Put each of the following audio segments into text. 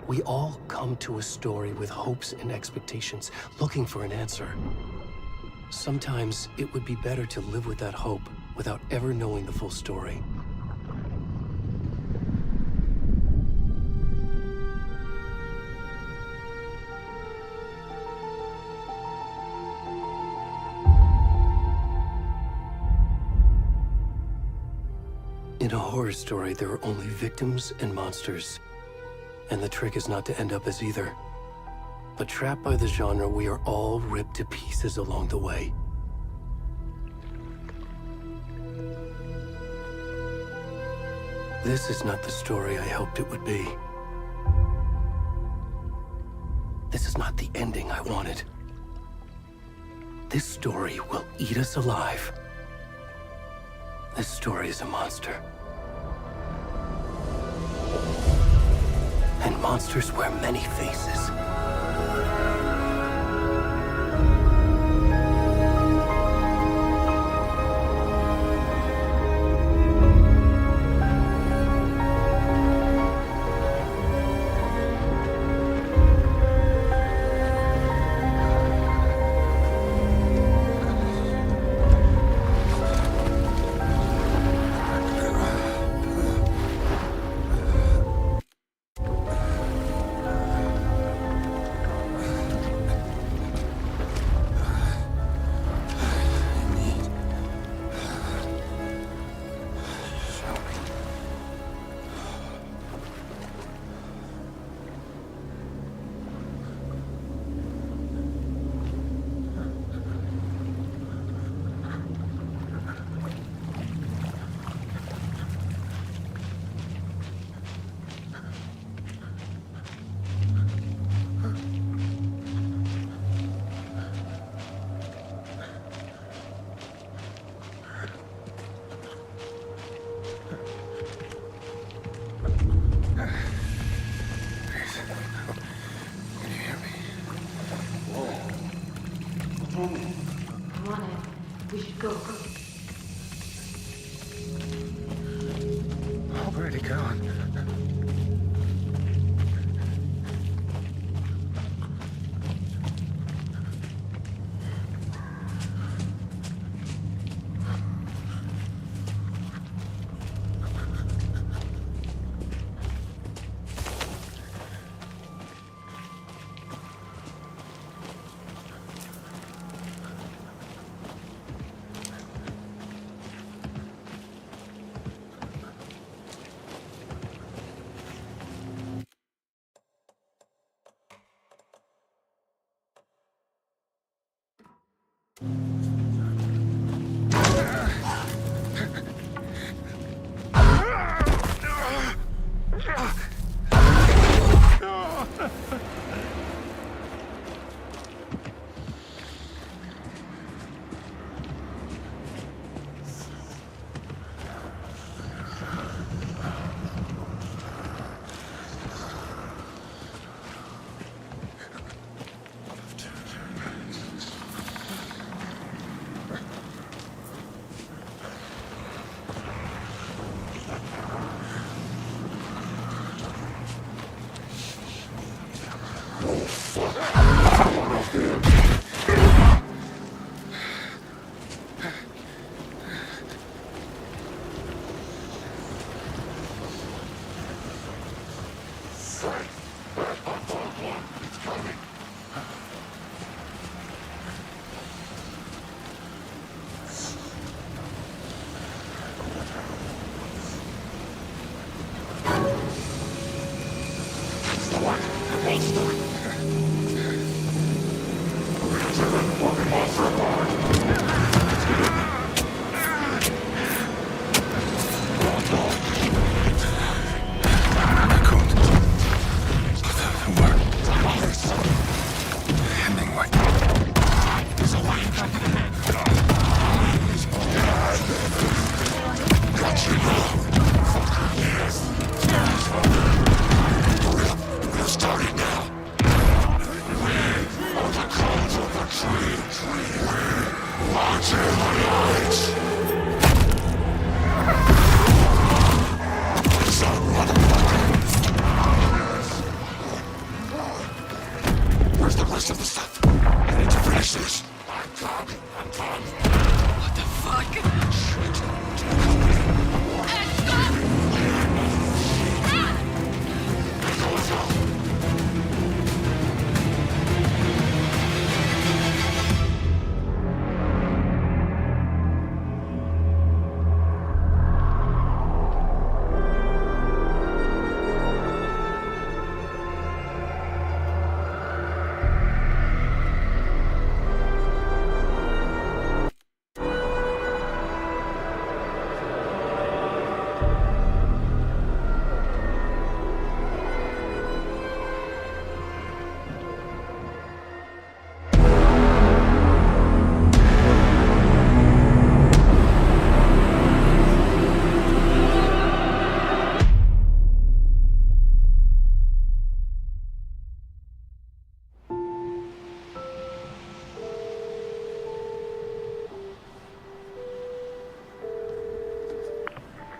We all come to a story with hopes and expectations, looking for an answer. Sometimes it would be better to live with that hope without ever knowing the full story. In a horror story, there are only victims and monsters. And the trick is not to end up as either. But trapped by the genre, we are all ripped to pieces along the way. This is not the story I hoped it would be. This is not the ending I wanted. This story will eat us alive. This story is a monster. And monsters wear many faces. Come on, Ed. We should go. Where'd he gone? What the fuck?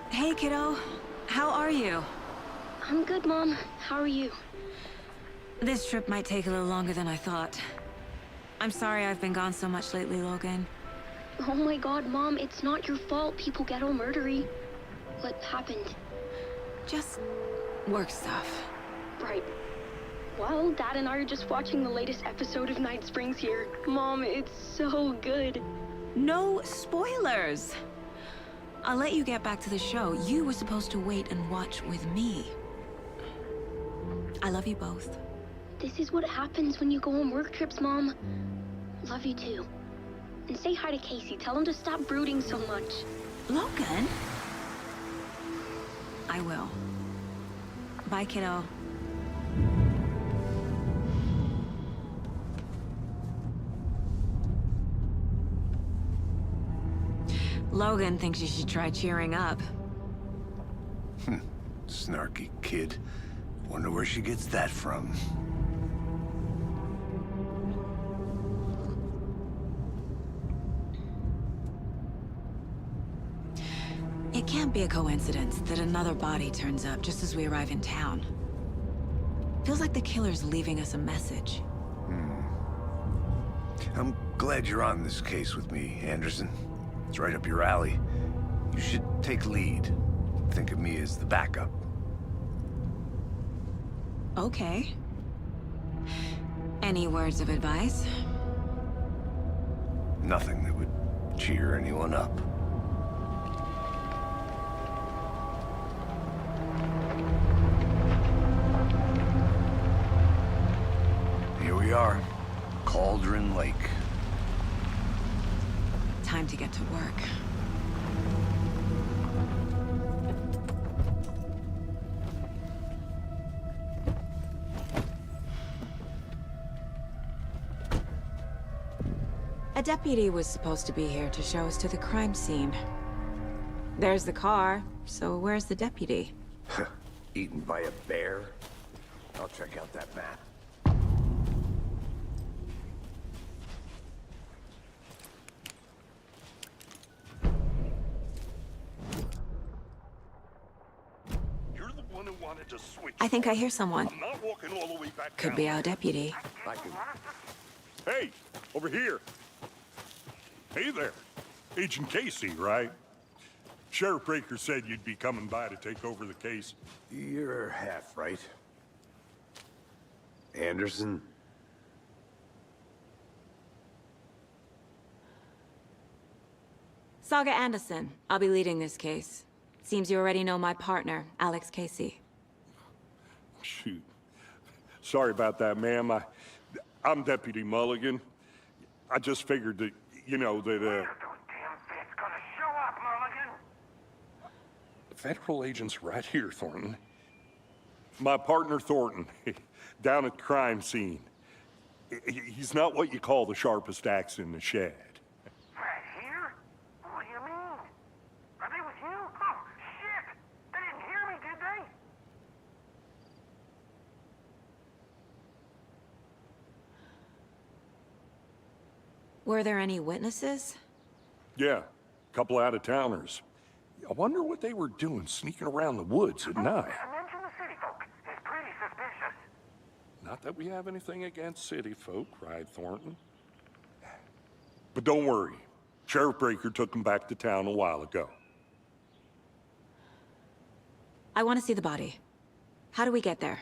Hey, kiddo. How are you? I'm good, Mom. How are you? This trip might take a little longer than I thought. I'm sorry I've been gone so much lately, Logan. Oh my god, Mom, it's not your fault people get all murdery. What happened? Just work stuff. Right. Well, Dad and I are just watching the latest episode of Night Springs here. Mom, it's so good. No spoilers! I'll let you get back to the show. You were supposed to wait and watch with me. I love you both. This is what happens when you go on work trips, Mom. Love you too. And say hi to Casey. Tell him to stop brooding so much. Logan? I will. Bye, kiddo. Logan thinks you should try cheering up. Snarky kid. Wonder where she gets that from. It can't be a coincidence that another body turns up just as we arrive in town. Feels like the killer's leaving us a message. I'm glad you're on this case with me, Anderson. It's right up your alley. You should take lead. Think of me as the backup. Okay. Any words of advice? Nothing that would cheer anyone up. Here we are. Cauldron Lake. Time to get to work. A deputy was supposed to be here to show us to the crime scene. There's the car, so where's the deputy? Eaten by a bear? I'll check out that map. You're the one who wanted to switch. I think I hear someone. I'm not walking all the way back Could down. be our deputy. I can... Hey, over here. Hey there. Agent Casey, right? Sheriff Breaker said you'd be coming by to take over the case. You're half right. Anderson? Saga Anderson. I'll be leading this case. Seems you already know my partner, Alex Casey. Shoot. Sorry about that, ma'am. I'm Deputy Mulligan. I just figured that, you know, that, Federal agent's right here, Thornton. My partner, Thornton, down at the crime scene. He's not what you call the sharpest axe in the shed. Right here? What do you mean? Are they with you? Oh, shit! They didn't hear me, did they? Were there any witnesses? Yeah, a couple out-of-towners. I wonder what they were doing sneaking around the woods at night. Mention the city folk. It's pretty suspicious. Not that we have anything against city folk, right, Thornton? But don't worry. Sheriff Breaker took him back to town a while ago. I want to see the body. How do we get there?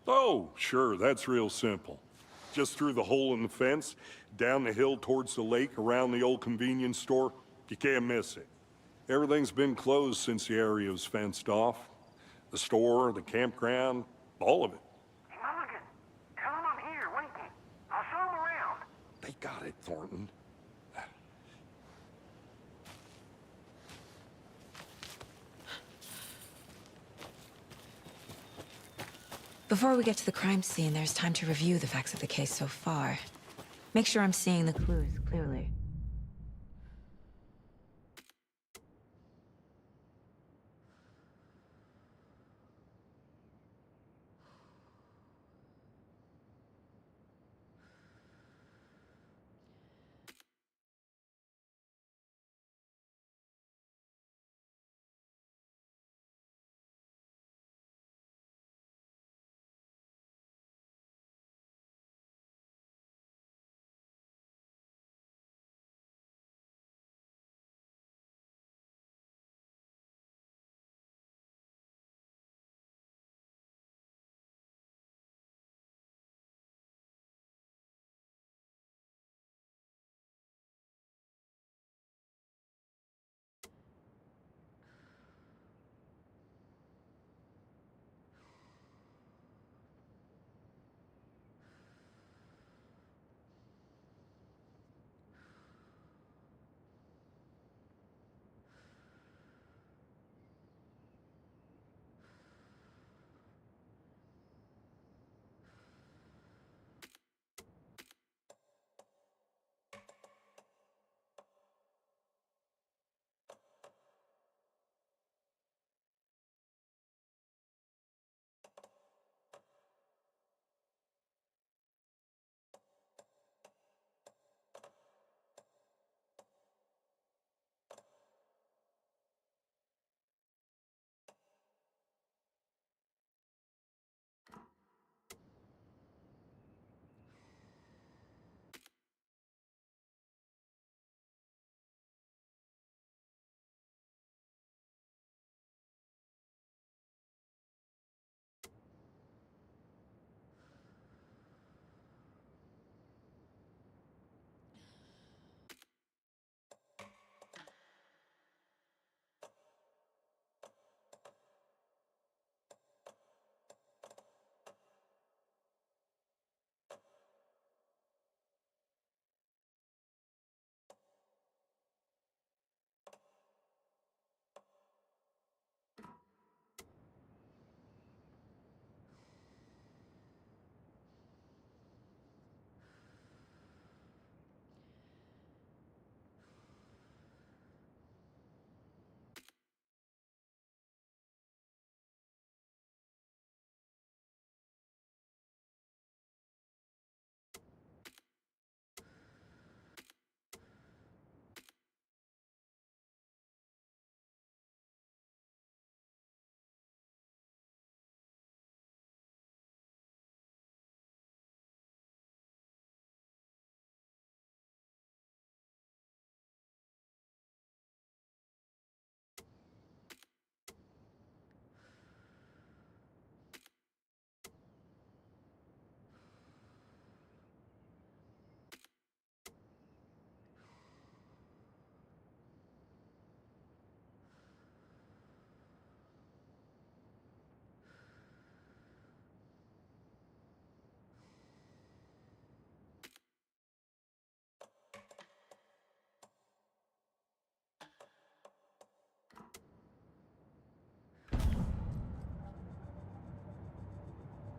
Oh, sure, that's real simple. Just through the hole in the fence, down the hill towards the lake, around the old convenience store. You can't miss it. Everything's been closed since the area was fenced off. The store, the campground, all of it. Hey, Mulligan, tell him I'm here, waiting. I'll show him around. They got it, Thornton. Before we get to the crime scene, there's time to review the facts of the case so far. Make sure I'm seeing the clues clearly.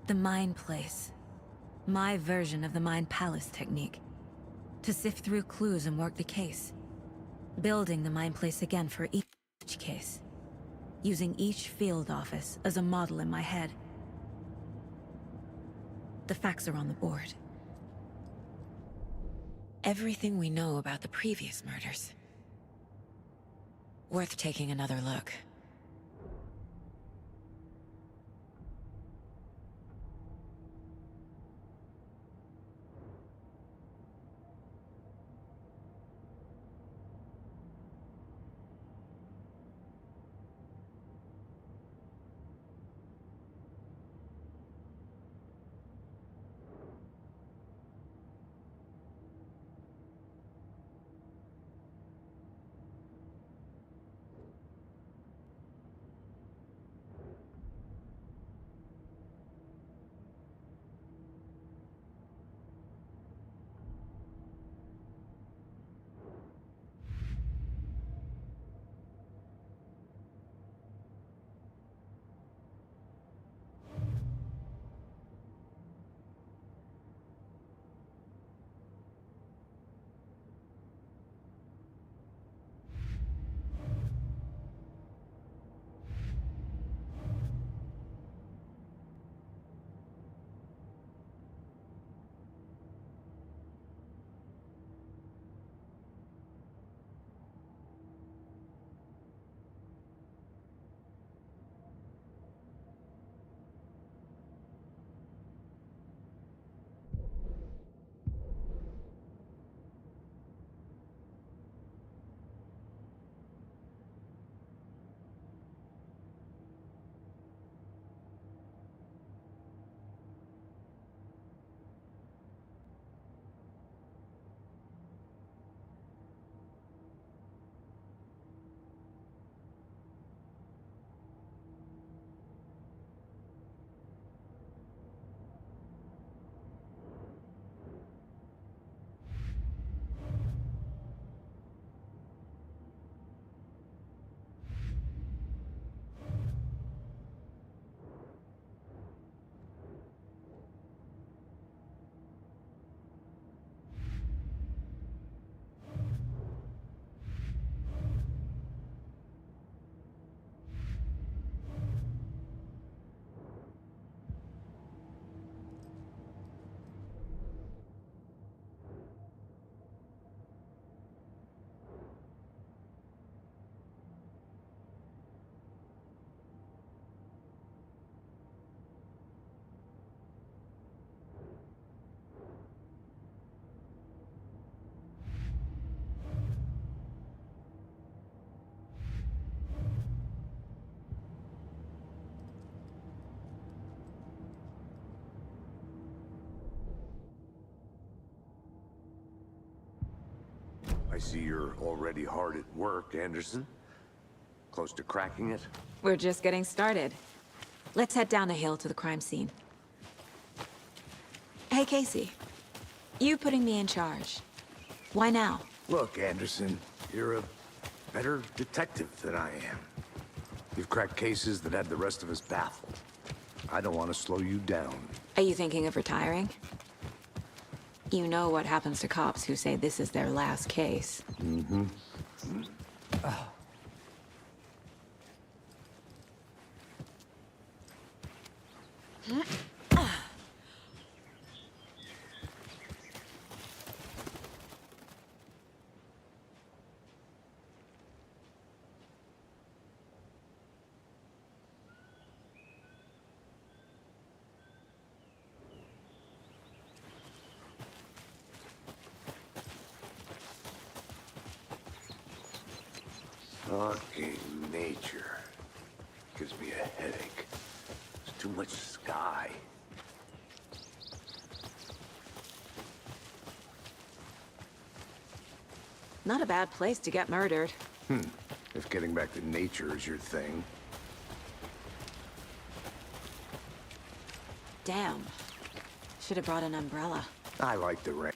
The Mind Place. My version of the Mind Palace technique. To sift through clues and work the case. Building the Mind Place again for each case. Using each field office as a model in my head. The facts are on the board. Everything we know about the previous murders. Worth taking another look. I see you're already hard at work, Anderson. Close to cracking it? We're just getting started. Let's head down the hill to the crime scene. Hey, Casey. You putting me in charge. Why now? Look, Anderson, you're a better detective than I am. You've cracked cases that had the rest of us baffled. I don't want to slow you down. Are you thinking of retiring? You know what happens to cops who say this is their last case. Mm-hmm. Fucking nature. Gives me a headache. There's too much sky. Not a bad place to get murdered. If getting back to nature is your thing. Damn. Should have brought an umbrella. I like the rain.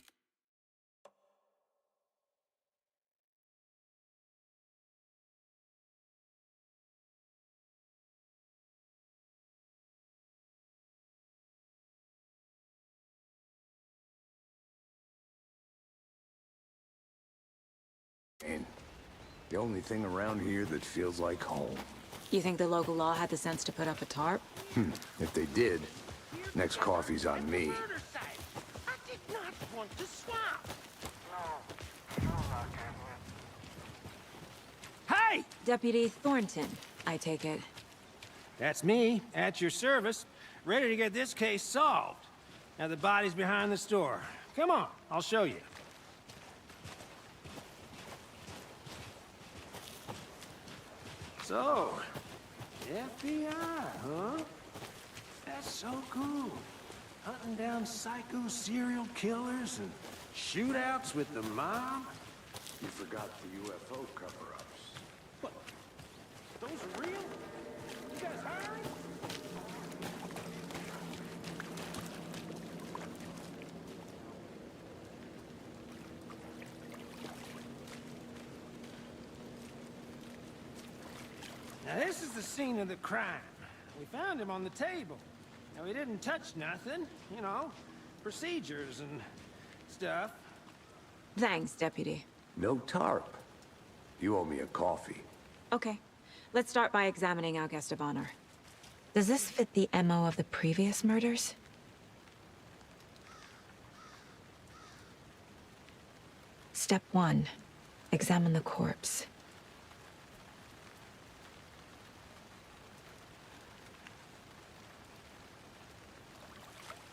The only thing around here that feels like home. You think the local law had the sense to put up a tarp? If they did, next coffee's on me. Murder site. I did not want to swap. No, you're not, Caitlin. Hey! Deputy Thornton, I take it. That's me, at your service, ready to get this case solved. Now the body's behind the store. Come on, I'll show you. So, FBI, huh? That's so cool. Hunting down psycho serial killers and shootouts with the mob. You forgot the UFO cover-ups. What? Those are real? You guys hiring? Now this is the scene of the crime. We found him on the table. Now he didn't touch nothing, you know, procedures and stuff. Thanks, Deputy. No tarp. You owe me a coffee. Okay. Let's start by examining our guest of honor. Does this fit the MO of the previous murders? Step 1. Examine the corpse.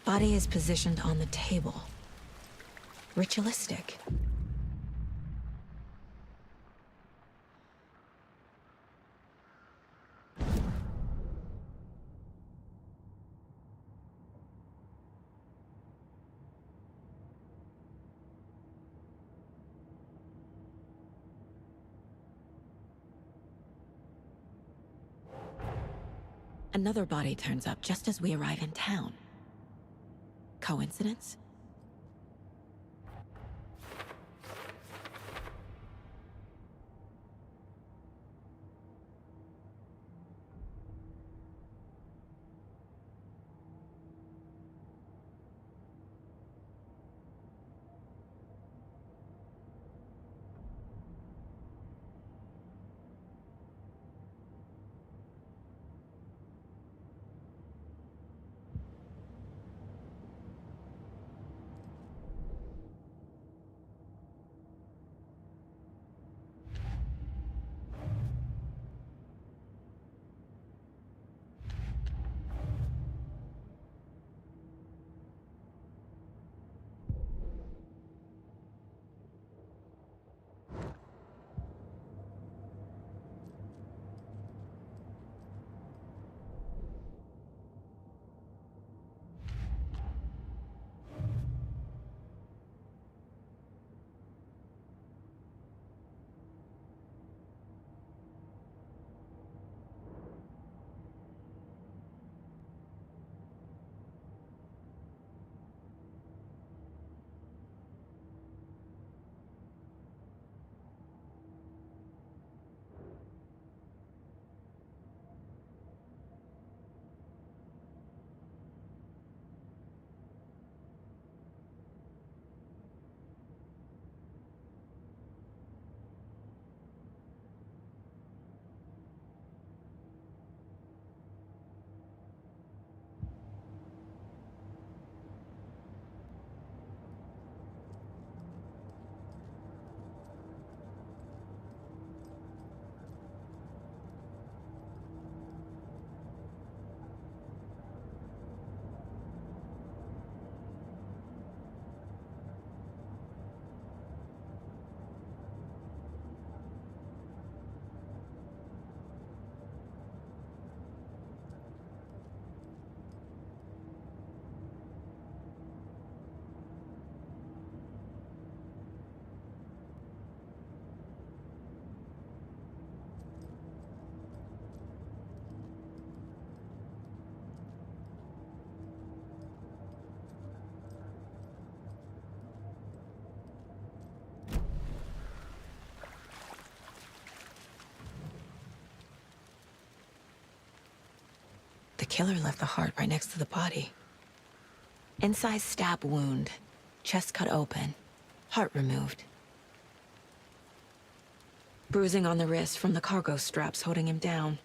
Body is positioned on the table. Ritualistic. Another body turns up just as we arrive in town. Coincidence? The killer left the heart right next to the body. Incised stab wound, chest cut open, heart removed. Bruising on the wrist from the cargo straps holding him down.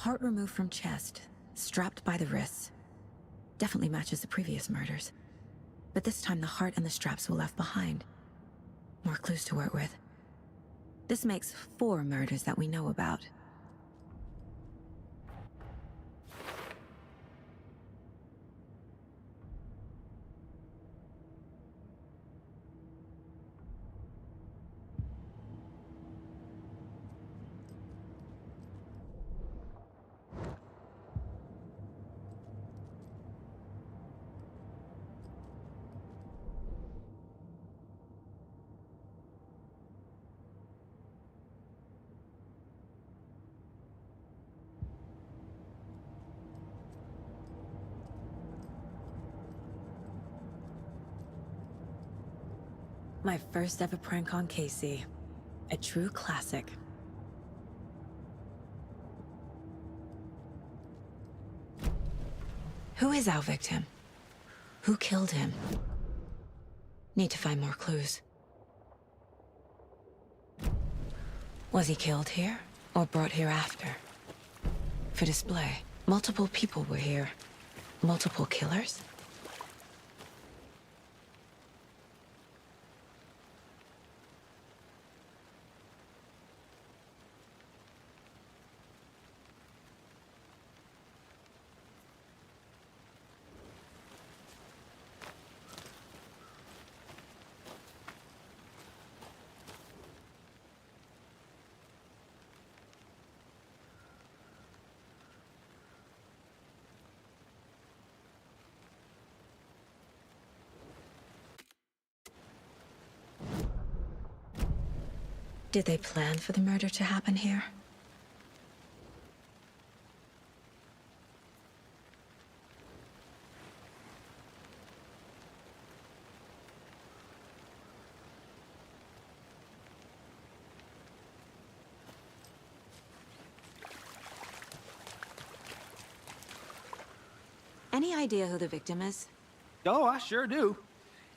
Heart removed from chest, strapped by the wrists. Definitely matches the previous murders. But this time the heart and the straps were left behind. More clues to work with. This makes 4 murders that we know about. My first ever prank on Casey. A true classic. Who is our victim? Who killed him? Need to find more clues. Was he killed here, or brought here after? For display, multiple people were here. Multiple killers? Did they plan for the murder to happen here? Any idea who the victim is? Oh, I sure do.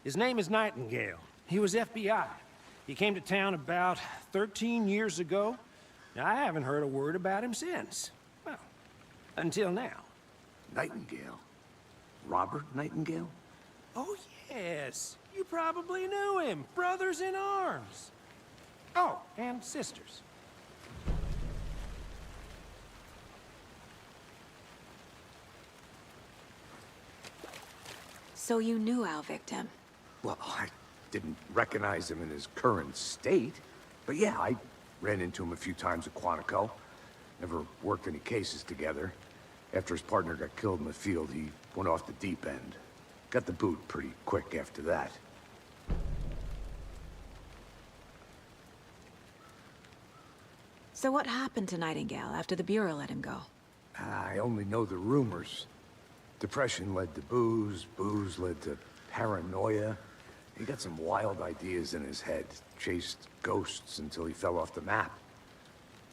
His name is Nightingale. He was FBI. He came to town about 13 years ago. Now, I haven't heard a word about him since. Well, until now. Nightingale? Robert Nightingale? Oh, yes. You probably knew him. Brothers in arms. Oh, and sisters. So you knew our victim? Well, I didn't recognize him in his current state. But yeah, I ran into him a few times at Quantico. Never worked any cases together. After his partner got killed in the field, he went off the deep end. Got the boot pretty quick after that. So what happened to Nightingale after the Bureau let him go? I only know the rumors. Depression led to booze, booze led to paranoia. He got some wild ideas in his head, chased ghosts until he fell off the map.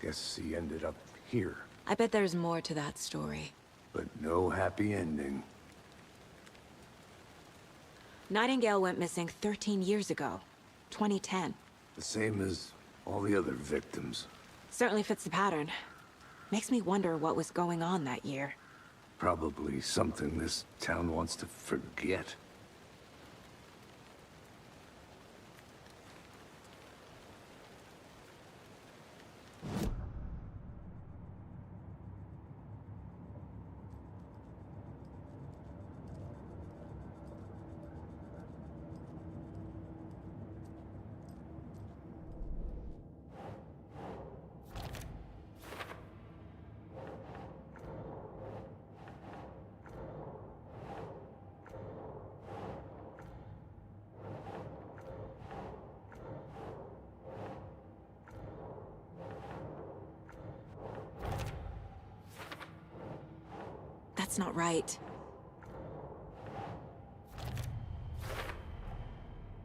Guess he ended up here. I bet there's more to that story. But no happy ending. Nightingale went missing 13 years ago, 2010. The same as all the other victims. Certainly fits the pattern. Makes me wonder what was going on that year. Probably something this town wants to forget. That's not right.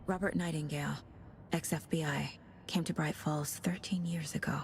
Robert Nightingale, ex-FBI, came to Bright Falls 13 years ago.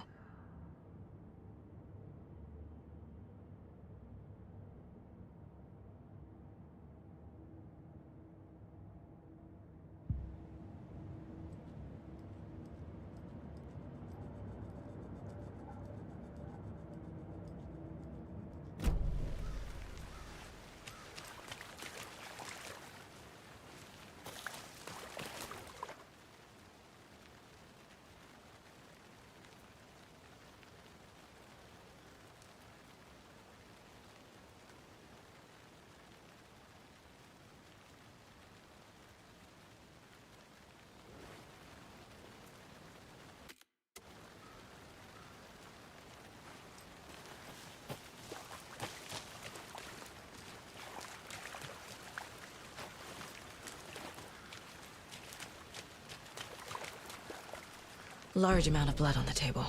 Large amount of blood on the table.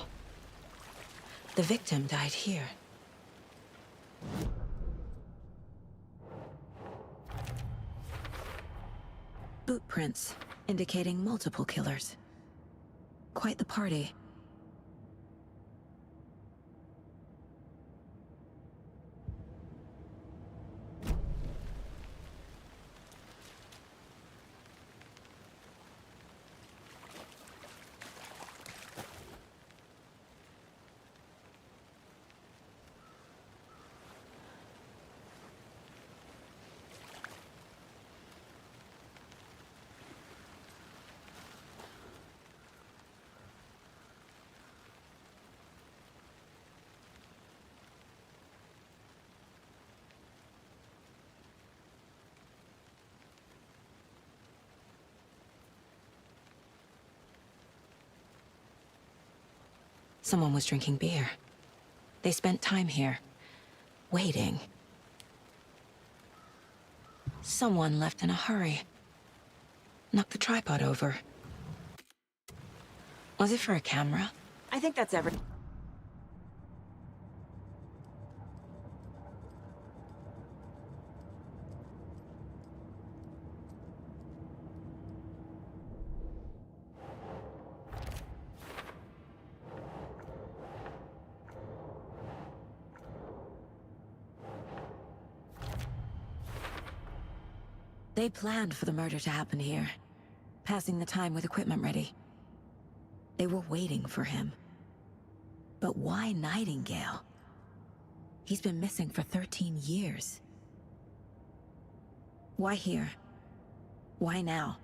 The victim died here. Boot prints, indicating multiple killers. Quite the party. Someone was drinking beer. They spent time here, waiting. Someone left in a hurry. Knocked the tripod over. Was it for a camera? I think that's every... They planned for the murder to happen here, passing the time with equipment ready. They were waiting for him. But why Nightingale? He's been missing for 13 years. Why here? Why now?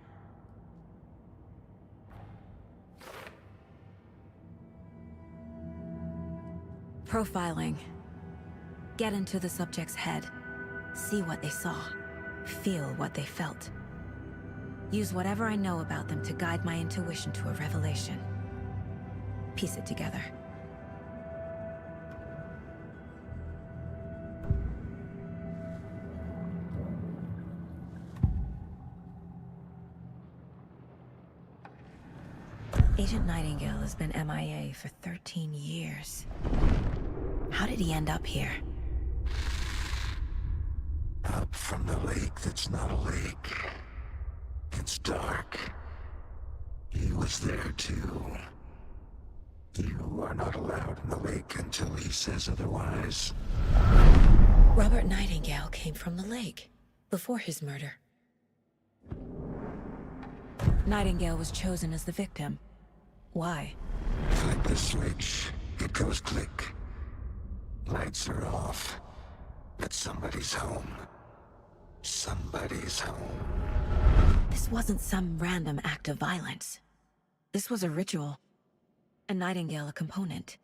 Profiling. Get into the subject's head. See what they saw. Feel what they felt. Use whatever I know about them to guide my intuition to a revelation. Piece it together. Agent Nightingale has been MIA for 13 years. How did he end up here? Up from the lake that's not a lake. It's dark. He was there too. You are not allowed in the lake until he says otherwise. Robert Nightingale came from the lake, before his murder. Nightingale was chosen as the victim. Why? Flip the switch, it goes click. Lights are off. But somebody's home. Somebody's home. This wasn't some random act of violence. This was a ritual. A Nightingale a component.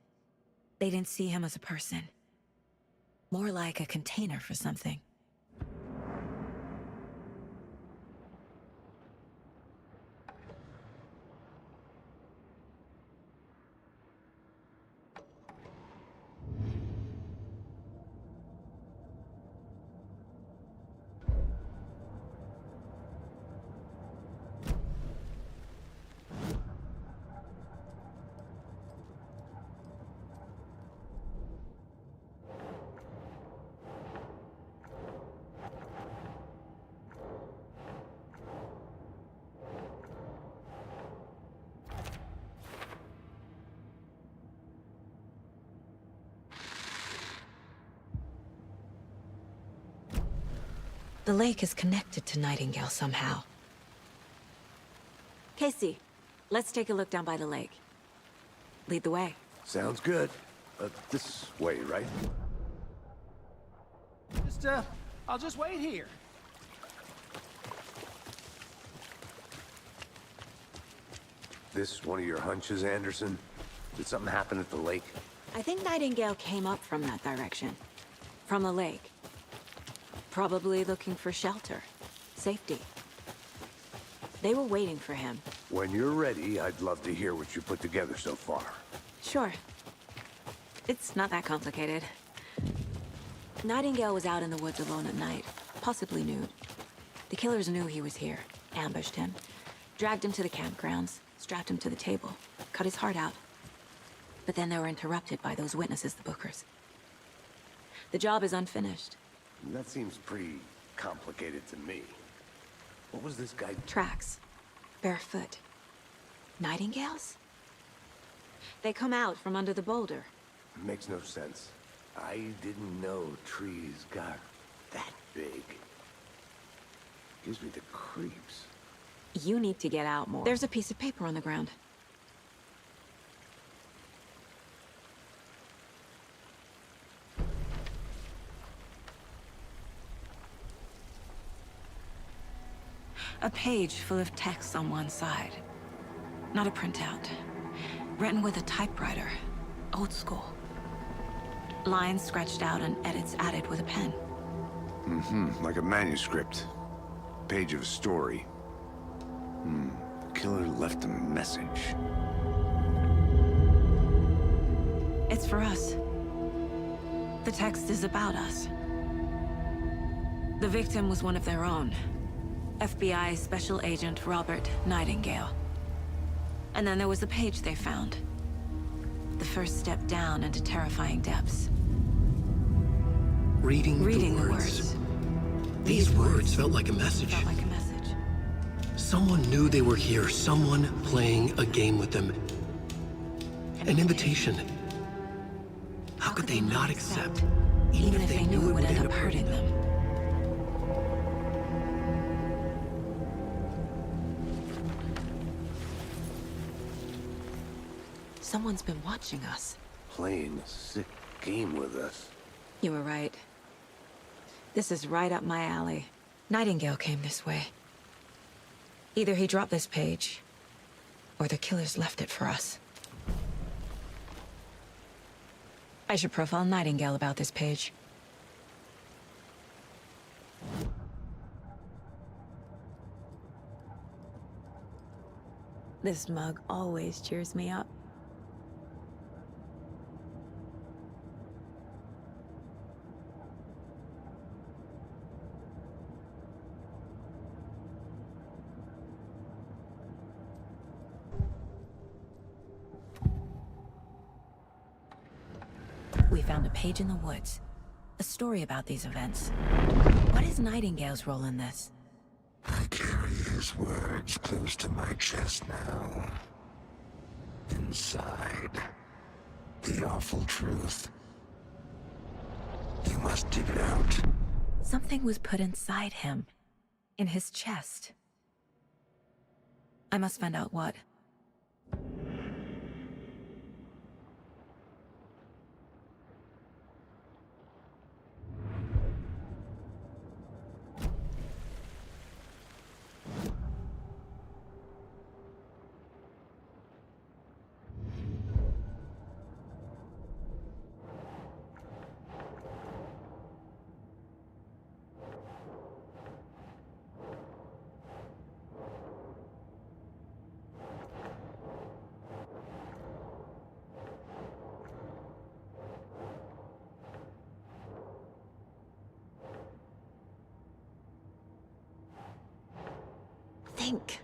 They didn't see him as a person. More like a container for something. The lake is connected to Nightingale somehow. Casey, let's take a look down by the lake. Lead the way. Sounds good. This way, right? I'll just wait here. This one of your hunches, Anderson? Did something happen at the lake? I think Nightingale came up from that direction. From the lake. Probably looking for shelter. Safety. They were waiting for him. When you're ready, I'd love to hear what you put together so far. Sure. It's not that complicated. Nightingale was out in the woods alone at night, possibly nude. The killers knew he was here, ambushed him, dragged him to the campgrounds, strapped him to the table, cut his heart out. But then they were interrupted by those witnesses, the Bookers. The job is unfinished. That seems pretty complicated to me. What was this guy? Tracks. Barefoot. Nightingales? They come out from under the boulder. Makes no sense. I didn't know trees got that big. Gives me the creeps. You need to get out more. There's a piece of paper on the ground. A page full of text on one side. Not a printout. Written with a typewriter. Old school. Lines scratched out and edits added with a pen. Like a manuscript. Page of a story. The killer left a message. It's for us. The text is about us. The victim was one of their own. FBI Special Agent Robert Nightingale. And then there was the page they found. The first step down into terrifying depths. Reading the words. These words felt like a message. Felt like a message. Someone knew they were here, someone playing a game with them. An invitation. How could they not accept, even if they knew it would end up hurting them? Someone's been watching us. Playing a sick game with us. You were right. This is right up my alley. Nightingale came this way. Either he dropped this page, or the killers left it for us. I should profile Nightingale about this page. This mug always cheers me up. We found a page in the woods. A story about these events. What is Nightingale's role in this? I carry his words close to my chest now. Inside, the awful truth. You must dig it out. Something was put inside him. In his chest. I must find out what. think.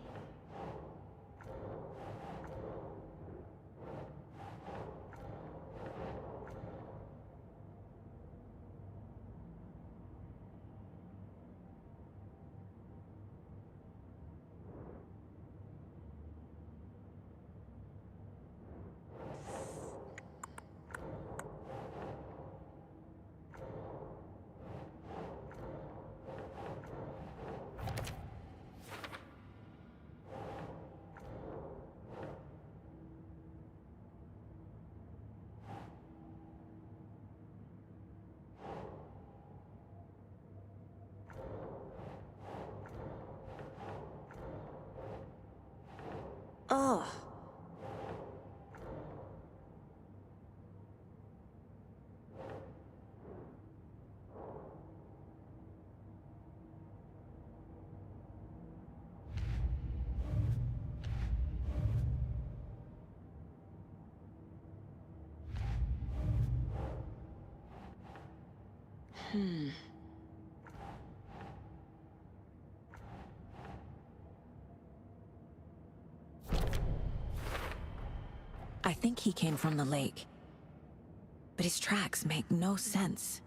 Oh. I think he came from the lake. But his tracks make no sense.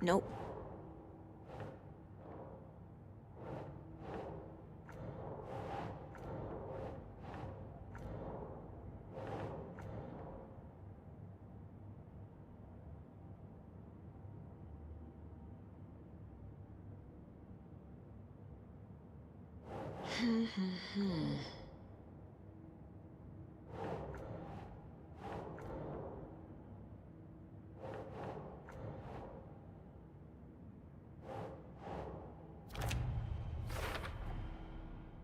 Nope.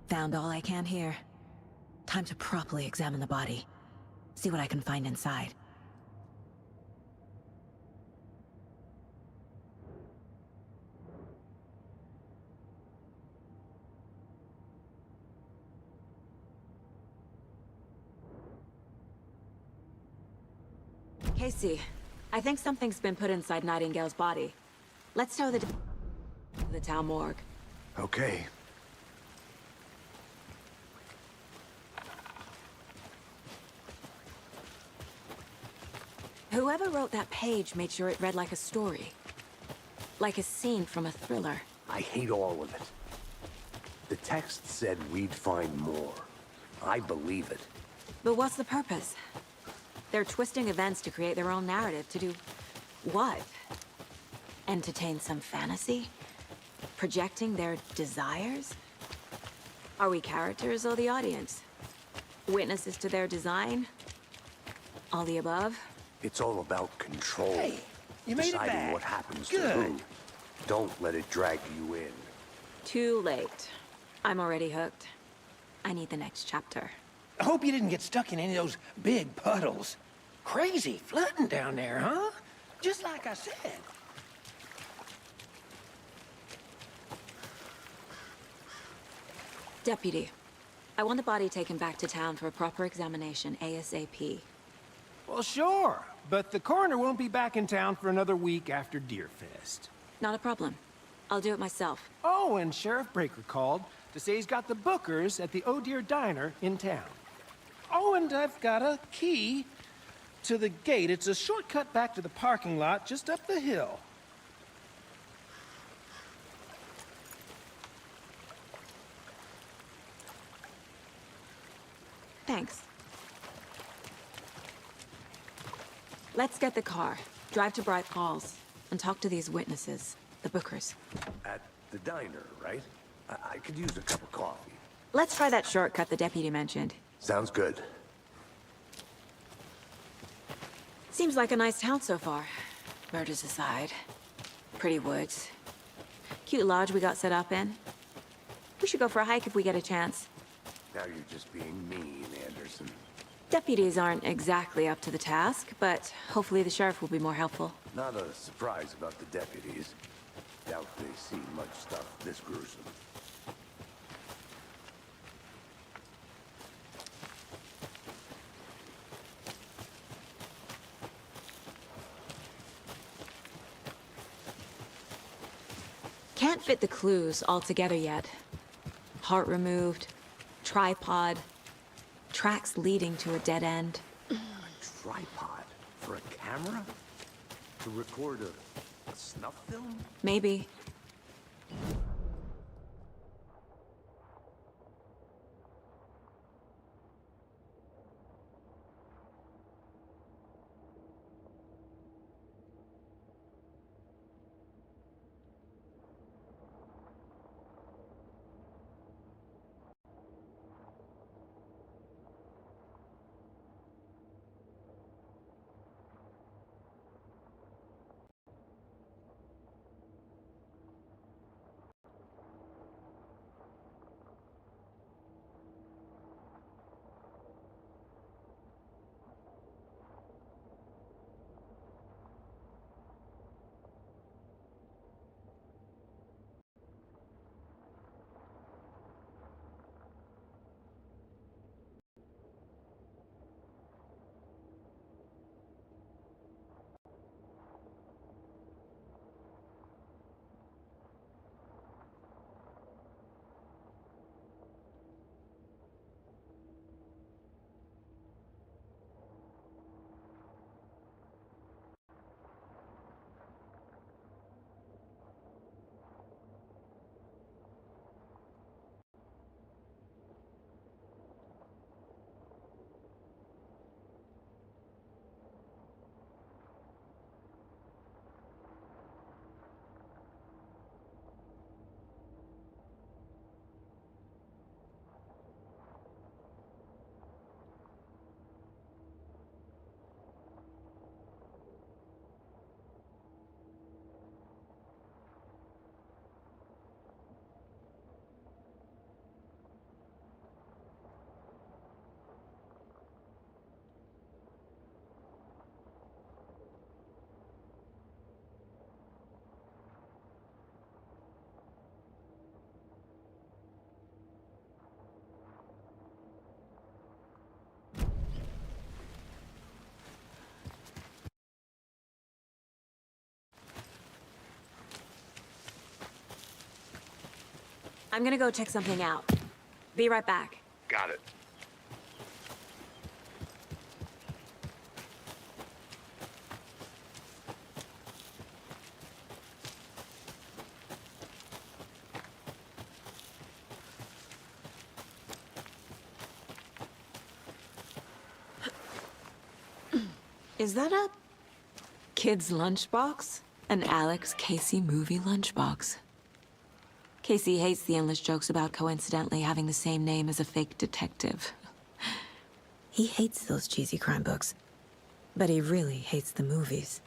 Found all I can here. Time to properly examine the body. See what I can find inside. Casey, I think something's been put inside Nightingale's body. Let's tow the town morgue. Okay. Whoever wrote that page made sure it read like a story. Like a scene from a thriller. I hate all of it. The text said we'd find more. I believe it. But what's the purpose? They're twisting events to create their own narrative to do... what? Entertain some fantasy? Projecting their desires? Are we characters or the audience? Witnesses to their design? All the above? It's all about control. Hey, you made it Deciding back. what happens to Good. who. Don't let it drag you in. Too late. I'm already hooked. I need the next chapter. I hope you didn't get stuck in any of those big puddles. Crazy flooding down there, huh? Just like I said. Deputy, I want the body taken back to town for a proper examination ASAP. Well, sure. But the coroner won't be back in town for another week after Deerfest. Not a problem. I'll do it myself. Oh, and Sheriff Breaker called to say he's got the Bookers at the Oh Dear Diner in town. Oh, and I've got a key to the gate. It's a shortcut back to the parking lot just up the hill. Thanks. Let's get the car, drive to Bright Falls, and talk to these witnesses, the Bookers. At the diner, right? I could use a cup of coffee. Let's try that shortcut the deputy mentioned. Sounds good. Seems like a nice town so far. Murders aside. Pretty woods. Cute lodge we got set up in. We should go for a hike if we get a chance. Now you're just being mean, Anderson. Deputies aren't exactly up to the task, but hopefully the sheriff will be more helpful. Not a surprise about the deputies. Doubt they see much stuff this gruesome. can't fit the clues all together yet. Heart removed, tripod, tracks leading to a dead end. Tripod? For a camera? To record a snuff film? Maybe. I'm gonna go check something out. Be right back. Got it. Is that a kid's lunchbox? An Alex Casey movie lunchbox. Casey hates the endless jokes about coincidentally having the same name as a fake detective. He hates those cheesy crime books, but he really hates the movies.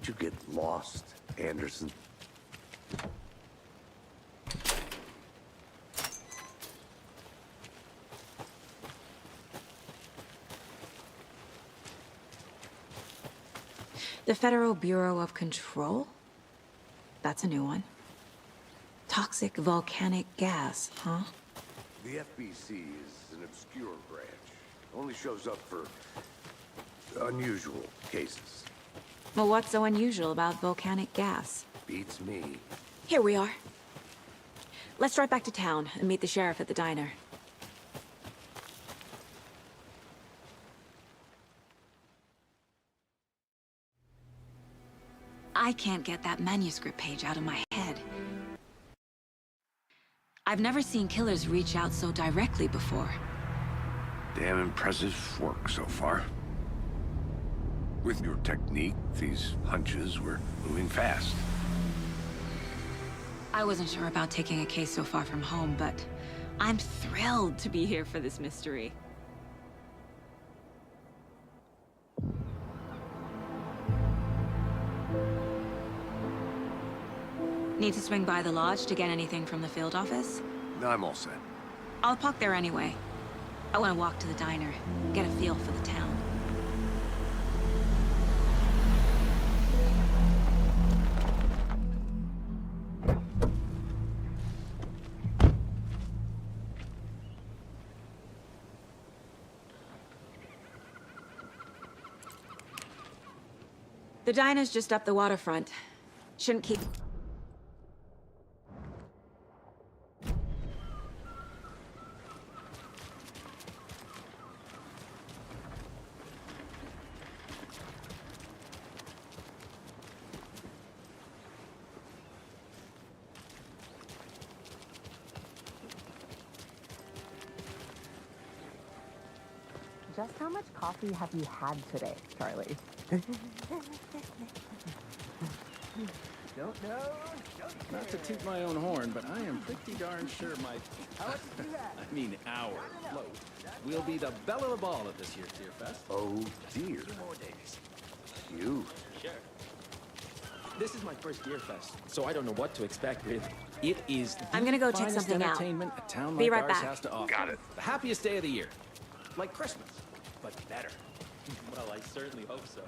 Did you get lost, Anderson? The Federal Bureau of Control? That's a new one. Toxic volcanic gas, huh? The FBC is an obscure branch. Only shows up for unusual cases. Well, what's so unusual about volcanic gas? Beats me. Here we are. Let's drive back to town and meet the sheriff at the diner. I can't get that manuscript page out of my head. I've never seen killers reach out so directly before. Damn impressive work so far. With your technique, these hunches were moving fast. I wasn't sure about taking a case so far from home, but I'm thrilled to be here for this mystery. Need to swing by the lodge to get anything from the field office? I'm all set. I'll park there anyway. I want to walk to the diner, get a feel for the town. The diner's just up the waterfront. Shouldn't keep... Just how much coffee have you had today, Charlie? Don't know. Not to toot my own horn, but I am pretty darn sure my... our float will be the belle of the ball at this year's Deer Fest. Oh, dear. 2 more days. You. Sure. This is my first Deer Fest, so I don't know what to expect, really. It is the I'm gonna go check finest something out. entertainment a town Be like right ours back. has to offer. Got it. The happiest day of the year. Like Christmas, but better. Well, I certainly hope so.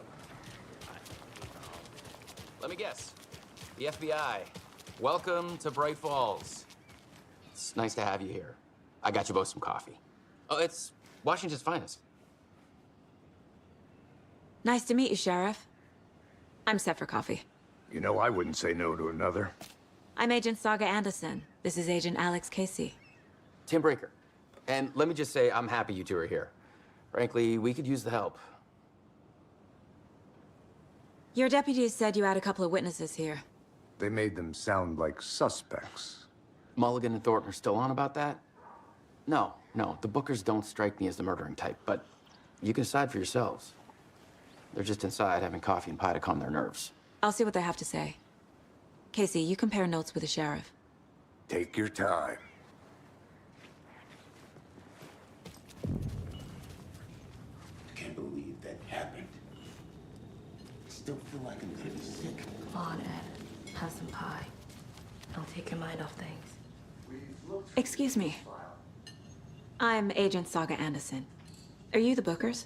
Let me guess. The FBI. Welcome to Bright Falls. It's nice to have you here. I got you both some coffee. Oh, it's Washington's finest. Nice to meet you, Sheriff. I'm set for coffee. You know, I wouldn't say no to another. I'm Agent Saga Anderson. This is Agent Alex Casey. Tim Breaker. And let me just say, I'm happy you two are here. Frankly, we could use the help. Your deputies said you had a couple of witnesses here. They made them sound like suspects. Mulligan and Thornton are still on about that? No, the Bookers don't strike me as the murdering type, but you can decide for yourselves. They're just inside having coffee and pie to calm their nerves. I'll see what they have to say. Casey, you compare notes with the sheriff. Take your time. Can't believe that happened. Still feel like I'm gonna be sick. Come on, Ed. Have some pie. I'll take your mind off things. Excuse me. I'm Agent Saga Anderson. Are you the Bookers?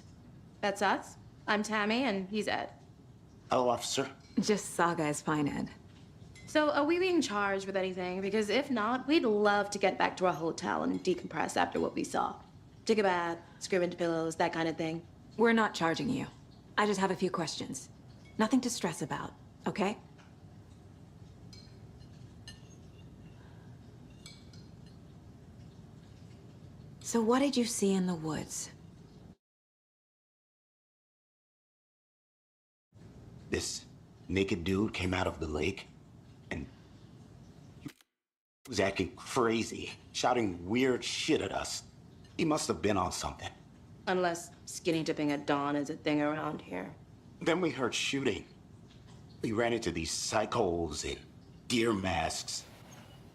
That's us. I'm Tammy, and he's Ed. Hello, officer. Just Saga is fine, Ed. So, are we being charged with anything? Because if not, we'd love to get back to our hotel and decompress after what we saw. Take a bath, scream into pillows, that kind of thing. We're not charging you. I just have a few questions. Nothing to stress about, okay? So what did you see in the woods? This naked dude came out of the lake and he was acting crazy, shouting weird shit at us. He must have been on something. Unless skinny dipping at dawn is a thing around here. Then we heard shooting. We ran into these psychos in deer masks.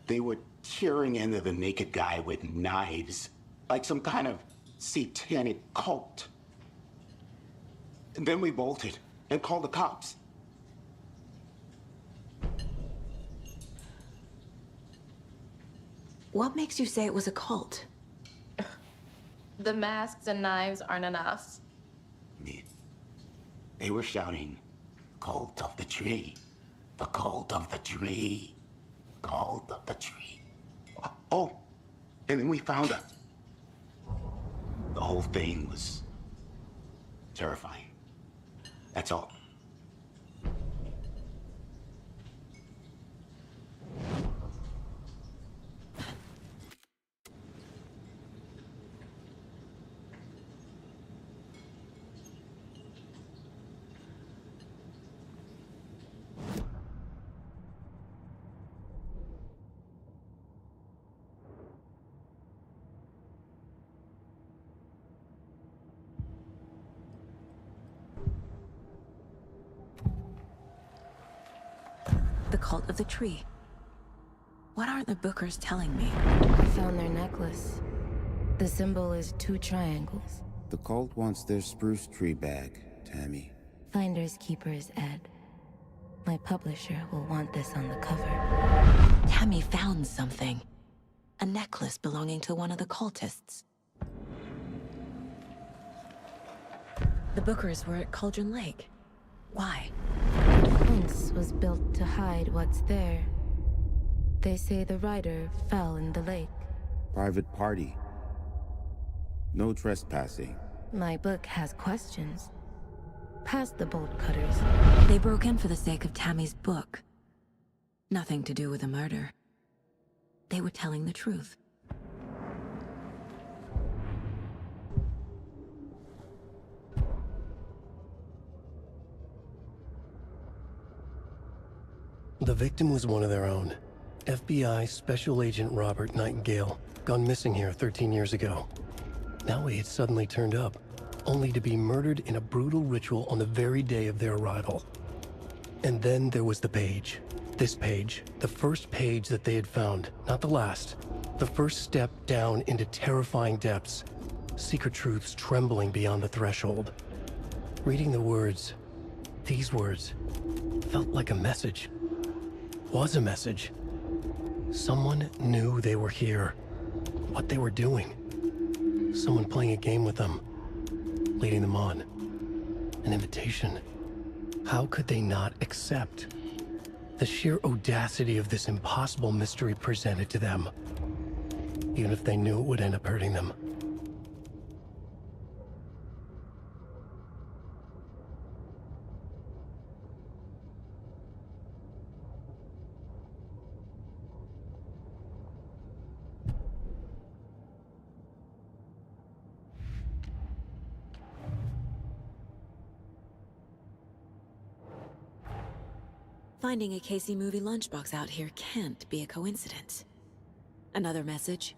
They were tearing into the naked guy with knives, like some kind of satanic cult. And then we bolted and called the cops. What makes you say it was a cult? The masks and knives aren't enough. They were shouting, Cult of the tree. The cult of the tree. Cult of the tree. Oh, and then we found her. The whole thing was terrifying. That's all. The cult of the tree. What are the Bookers telling me? I found their necklace. The symbol is 2 triangles. The cult wants their spruce tree back, Tammy. Finders keepers, Ed. My publisher will want this on the cover. Tammy found something. A necklace belonging to one of the cultists. The Bookers were at Cauldron Lake. Why? The fence was built to hide what's there. They say the rider fell in the lake. Private party. No trespassing. My book has questions. Past the bolt cutters. They broke in for the sake of Tammy's book. Nothing to do with the murder. They were telling the truth. The victim was one of their own. FBI Special Agent Robert Nightingale, gone missing here 13 years ago. Now he had suddenly turned up, only to be murdered in a brutal ritual on the very day of their arrival. And then there was the page. This page, the first page that they had found, not the last. The first step down into terrifying depths. Secret truths trembling beyond the threshold. Reading the words, these words, felt like a message. Was a message. Someone knew they were here. What they were doing. Someone playing a game with them. Leading them on. An invitation. How could they not accept? The sheer audacity of this impossible mystery presented to them. Even if they knew it would end up hurting them. Finding a Casey movie lunchbox out here can't be a coincidence. Another message?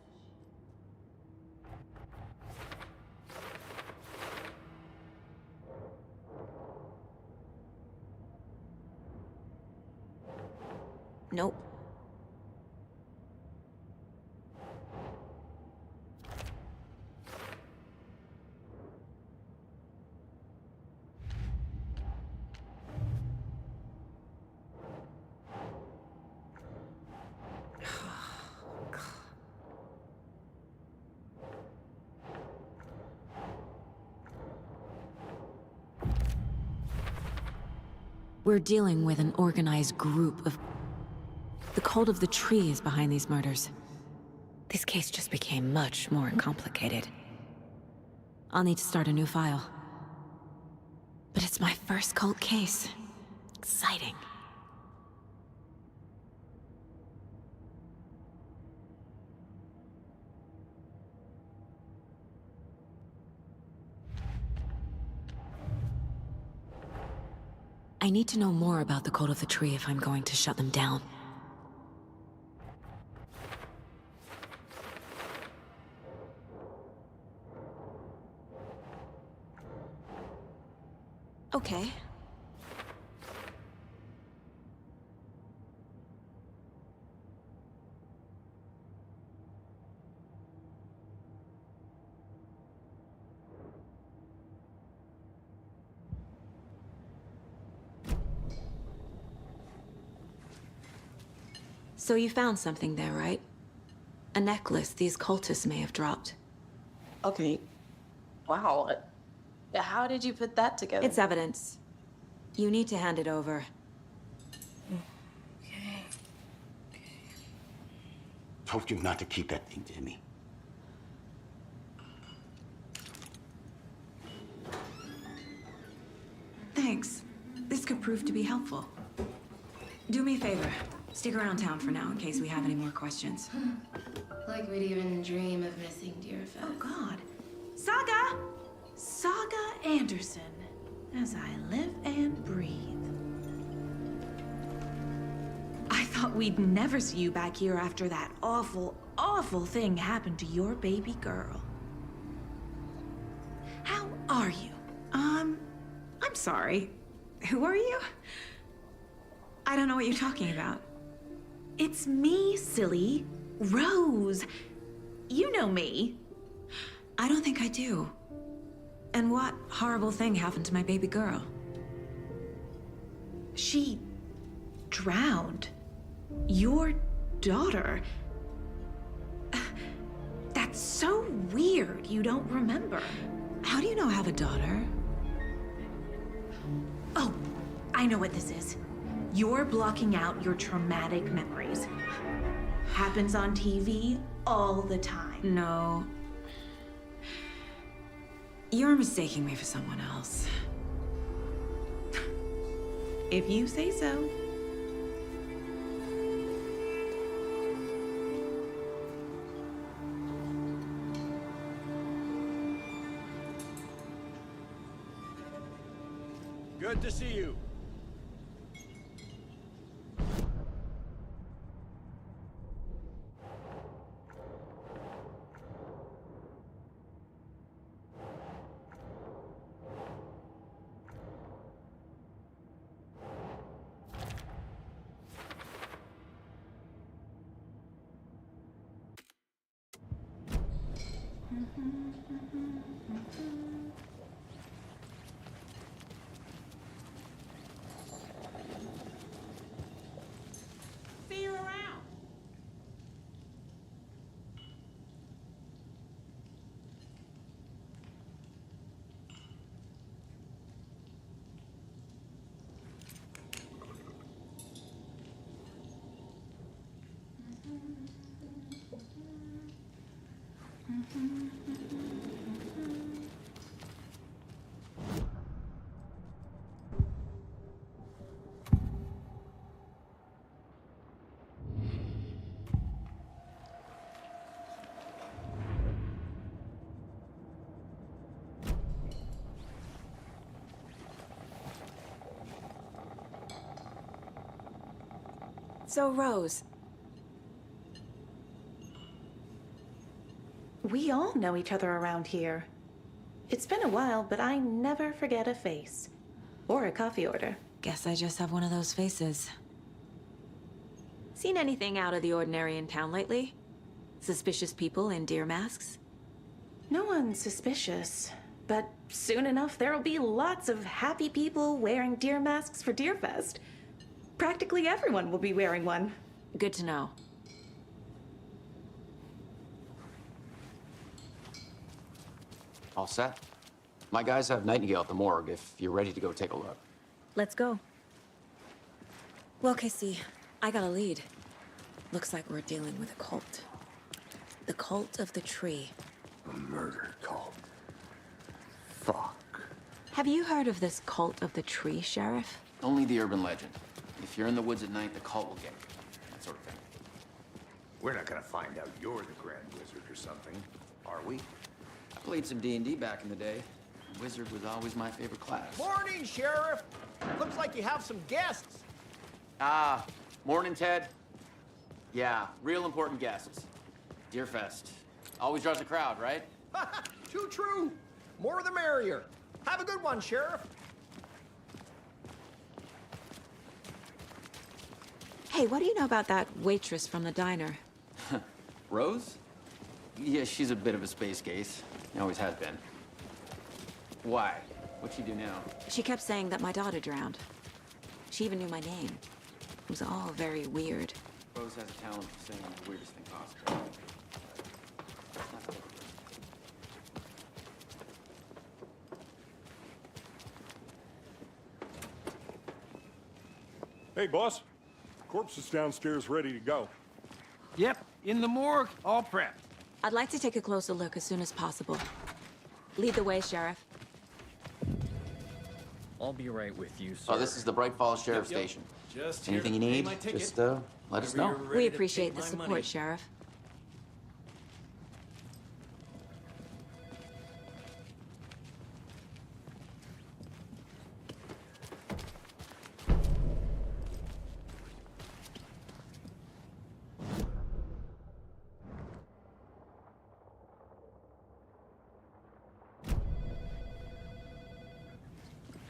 Nope. We're dealing with an organized group of... The cult of the tree is behind these murders. This case just became much more complicated. I'll need to start a new file. But it's my first cult case. Exciting. I need to know more about the cult of the tree if I'm going to shut them down. Okay. So you found something there, right? A necklace these cultists may have dropped. Okay. Wow. How did you put that together? It's evidence. You need to hand it over. Told you not to keep that thing, Timmy. Thanks. This could prove to be helpful. Do me a favor. Stick around town for now in case we have any more questions. Like we'd even dream of missing Deerfest. Oh, God. Saga! Saga Anderson. As I live and breathe. I thought we'd never see you back here after that awful, awful thing happened to your baby girl. How are you? I'm sorry. Who are you? I don't know what you're talking about. It's me, silly. Rose. You know me. I don't think I do. And what horrible thing happened to my baby girl? She drowned. Your daughter. That's so weird you don't remember. How do you know I have a daughter? Oh, I know what this is. You're blocking out your traumatic memories. Happens on TV all the time. No. You're mistaking me for someone else. If you say so. Good to see you. See you around. So, Rose. We all know each other around here. It's been a while, but I never forget a face. Or a coffee order. Guess I just have one of those faces. Seen anything out of the ordinary in town lately? Suspicious people in deer masks? No one's suspicious. But soon enough, there'll be lots of happy people wearing deer masks for Deerfest. Practically everyone will be wearing one. Good to know. All set? My guys have Nightingale at the morgue if you're ready to go take a look. Let's go. Well, Casey, I got a lead. Looks like we're dealing with a cult. The cult of the tree. A murder cult. Fuck. Have you heard of this cult of the tree, Sheriff? Only the urban legend. If you're in the woods at night, the cult will get you. That sort of thing. We're not gonna find out you're the Grand Wizard or something, are we? I played some D&D back in the day. Wizard was always my favorite class. Morning, Sheriff. Looks like you have some guests. Ah, morning, Ted. Yeah, real important guests. Deerfest. Always draws a crowd, right? Too true. More the merrier. Have a good one, Sheriff. Hey, what do you know about that waitress from the diner? Rose? Yeah, she's a bit of a space case. Always has been. Why? What'd she do now? She kept saying that my daughter drowned. She even knew my name. It was all very weird. Rose has a talent for saying the weirdest thing possible. Hey, boss. Corpse is downstairs ready to go. Yep, in the morgue, all prepped. I'd like to take a closer look as soon as possible. Lead the way, Sheriff. I'll be right with you, sir. Oh, this is the Bright Falls Sheriff Station. Just Anything you here to pay need, my ticket. just let us Whenever know. you're We ready to appreciate take the my support, money. Sheriff.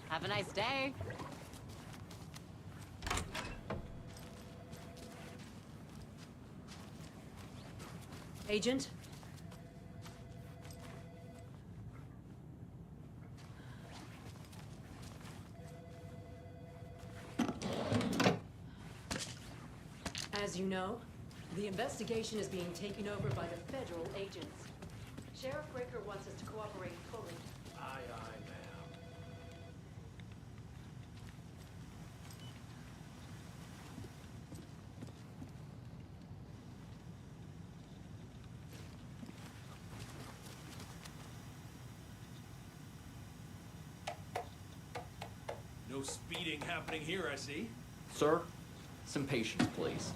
Have a nice day. Agent? As you know, the investigation is being taken over by the federal agents. Sheriff Breaker wants us to cooperate fully. Aye, aye, ma'am. No speeding happening here, I see. Sir, some patience, please.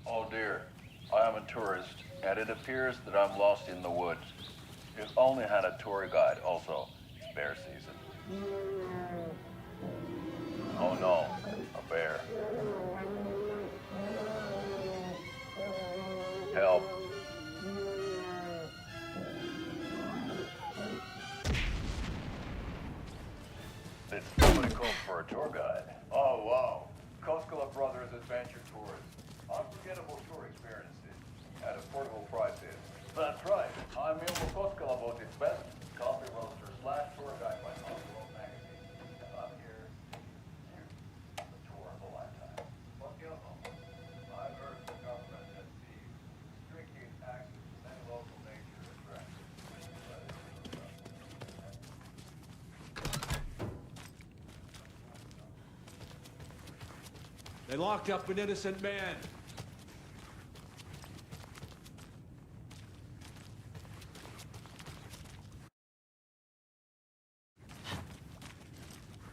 Oh dear, I am a tourist, and it appears that I'm lost in the woods. We've only had a tour guide, also. Bear season. Oh no, a bear. Help. Did somebody call for a tour guide? Oh wow, Koskela Brothers Adventure Tours. Unforgettable tour experiences at affordable prices. That's right. I'm Ilmo Koskela about its best coffee roaster / tour guide by World Magazine. And I'm here to the tour of a lifetime. But Ilmo, I've heard the government has seized restricting access to many local nature attractions. They locked up an innocent man.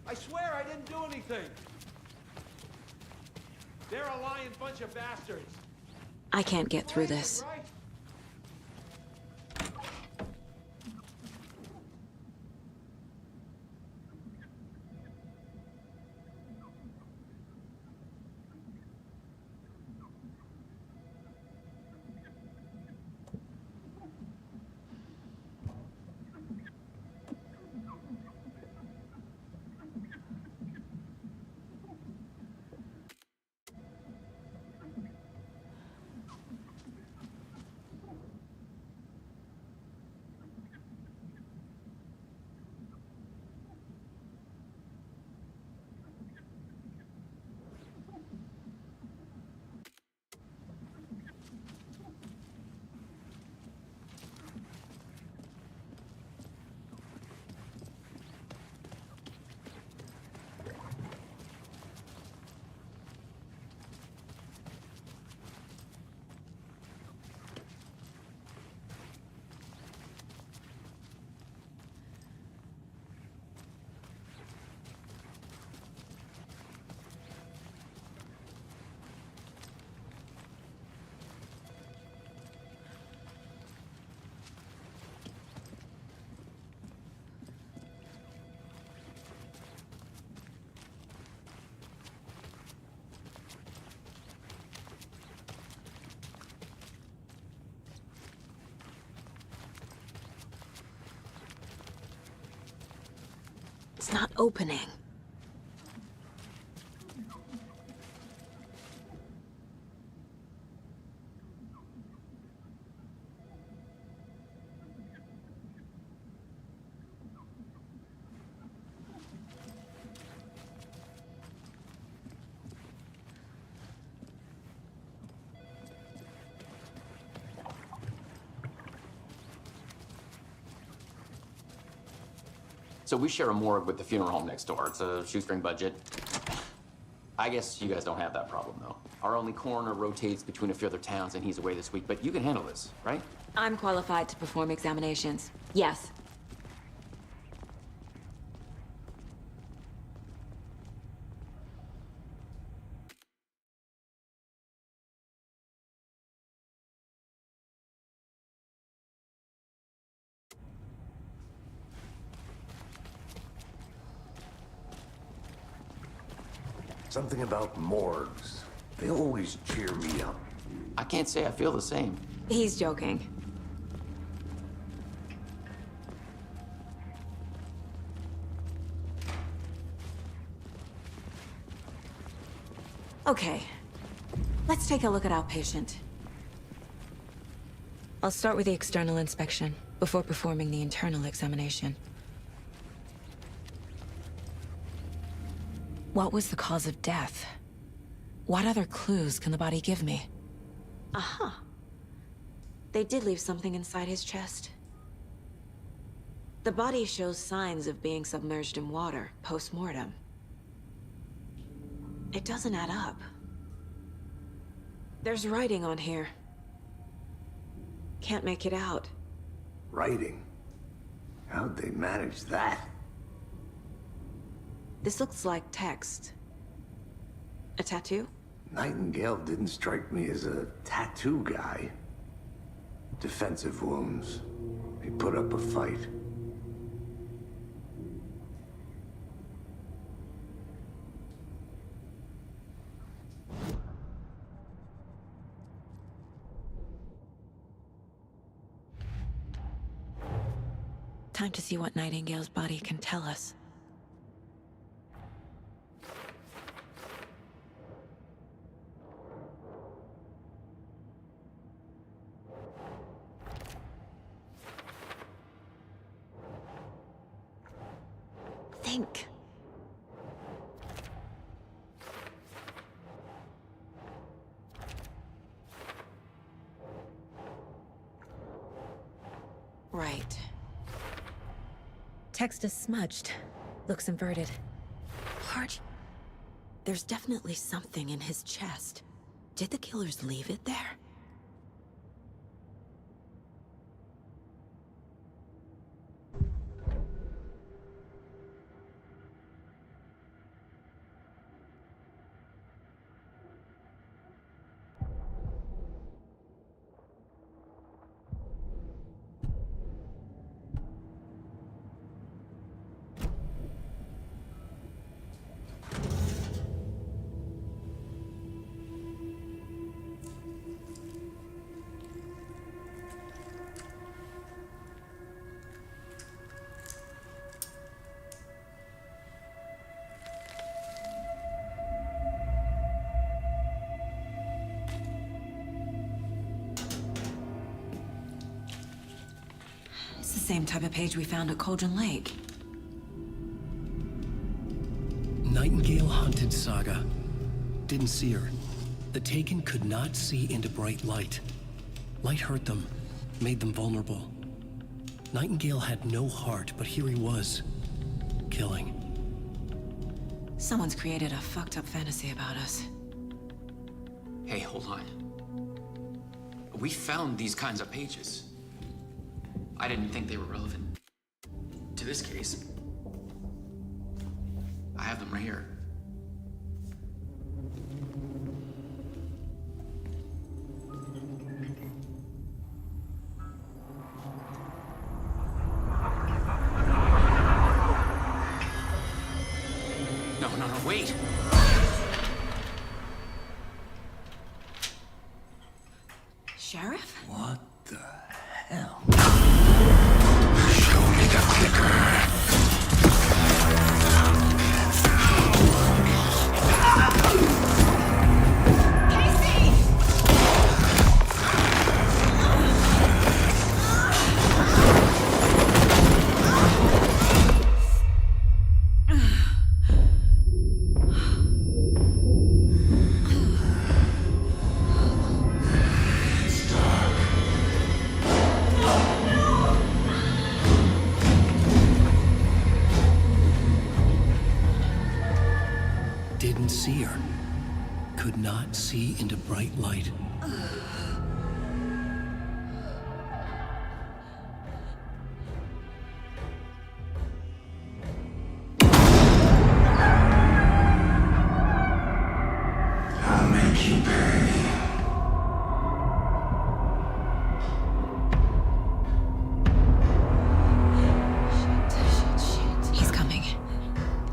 I swear I didn't do anything. They're a lying bunch of bastards. I can't get through this. Right? It's not opening. So we share a morgue with the funeral home next door. It's a shoestring budget. I guess you guys don't have that problem, though. Our only coroner rotates between a few other towns, and he's away this week. But you can handle this, right? I'm qualified to perform examinations. Yes. Something about morgues. They always cheer me up. I can't say I feel the same. He's joking. Okay. Let's take a look at our patient. I'll start with the external inspection before performing the internal examination. What was the cause of death? What other clues can the body give me? Aha. They did leave something inside his chest. The body shows signs of being submerged in water post-mortem. It doesn't add up. There's writing on here. Can't make it out. Writing? How'd they manage that? This looks like text. A tattoo? Nightingale didn't strike me as a tattoo guy. Defensive wounds. He put up a fight. Time to see what Nightingale's body can tell us. Think. Right. Text is smudged. Looks inverted. Heart. There's definitely something in his chest. Did the killers leave it there? It's the same type of page we found at Cauldron Lake. Nightingale hunted Saga. Didn't see her. The Taken could not see into bright light. Light hurt them, made them vulnerable. Nightingale had no heart, but here he was, killing. Someone's created a fucked up fantasy about us. Hey, hold on. We found these kinds of pages. I didn't think they were relevant to this case. I have them right here. No, wait! Sheriff? What the hell? Show me the clicker. couldn't see her. Could not see into bright light. I'll make you pay. He's coming.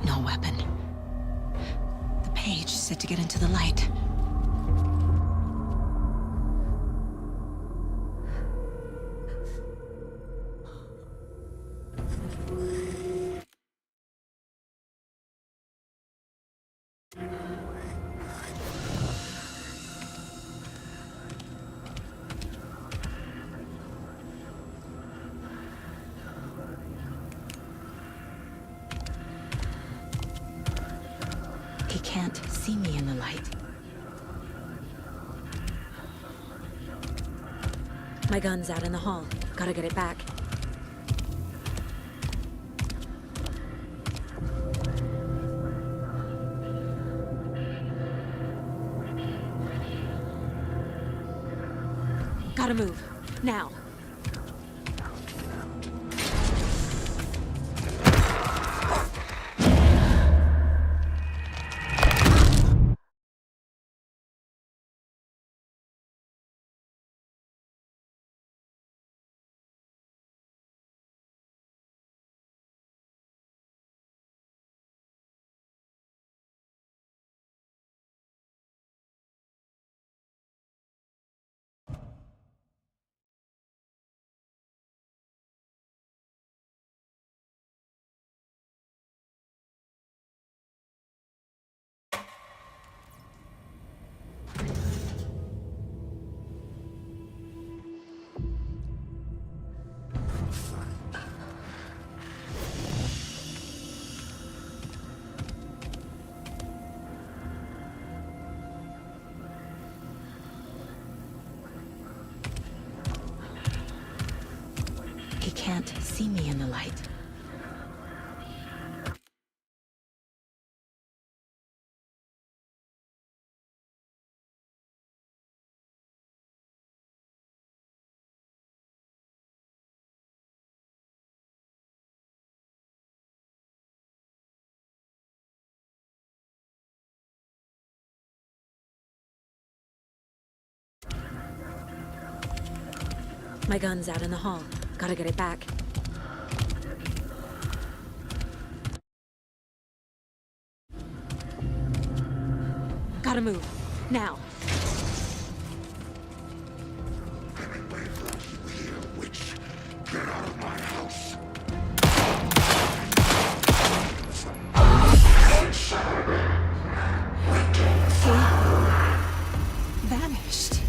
No weapon. The page said to get into the light. He can't see me in the light. My gun's out in the hall. Gotta get it back. Gotta move. Now. He can't see me in the light. My gun's out in the hall. Gotta get it back. Gotta move. Now. Witch, get out of my house. He vanished.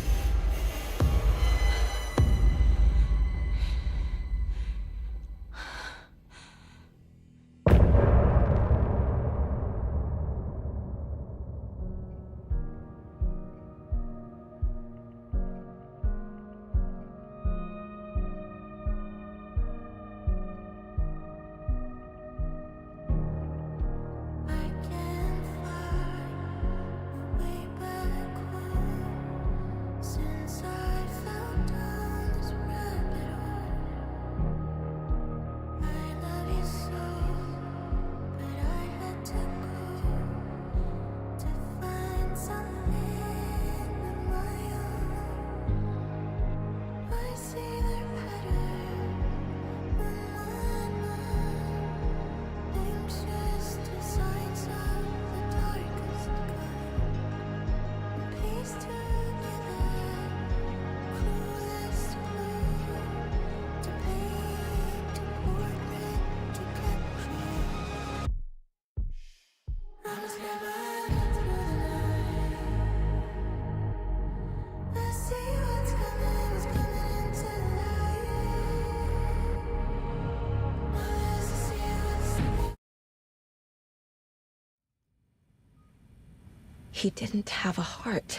He didn't have a heart,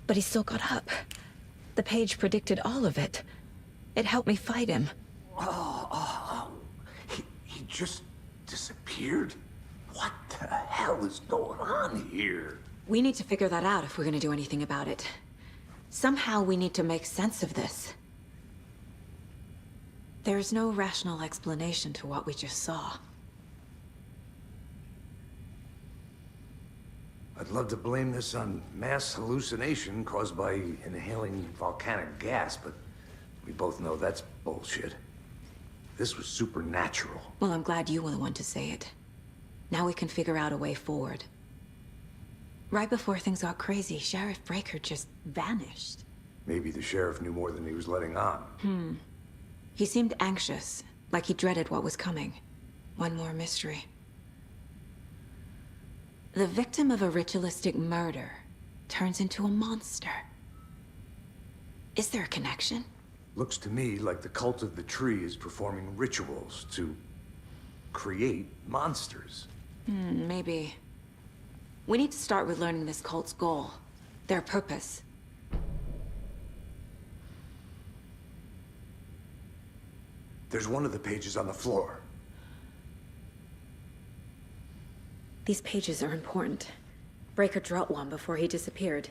but he still got up. The page predicted all of it. It helped me fight him. He just disappeared? What the hell? hell is going on here? We need to figure that out if we're gonna do anything about it. Somehow we need to make sense of this. There's no rational explanation to what we just saw. I'd love to blame this on mass hallucination caused by inhaling volcanic gas, but we both know that's bullshit. This was supernatural. Well, I'm glad you were the one to say it. Now we can figure out a way forward. Right before things got crazy, Sheriff Breaker just vanished. Maybe the sheriff knew more than he was letting on. He seemed anxious, like he dreaded what was coming. One more mystery. The victim of a ritualistic murder turns into a monster. Is there a connection? Looks to me like the cult of the tree is performing rituals to create monsters. Maybe. We need to start with learning this cult's goal, their purpose. There's one of the pages on the floor. These pages are important. Breaker dropped one before he disappeared.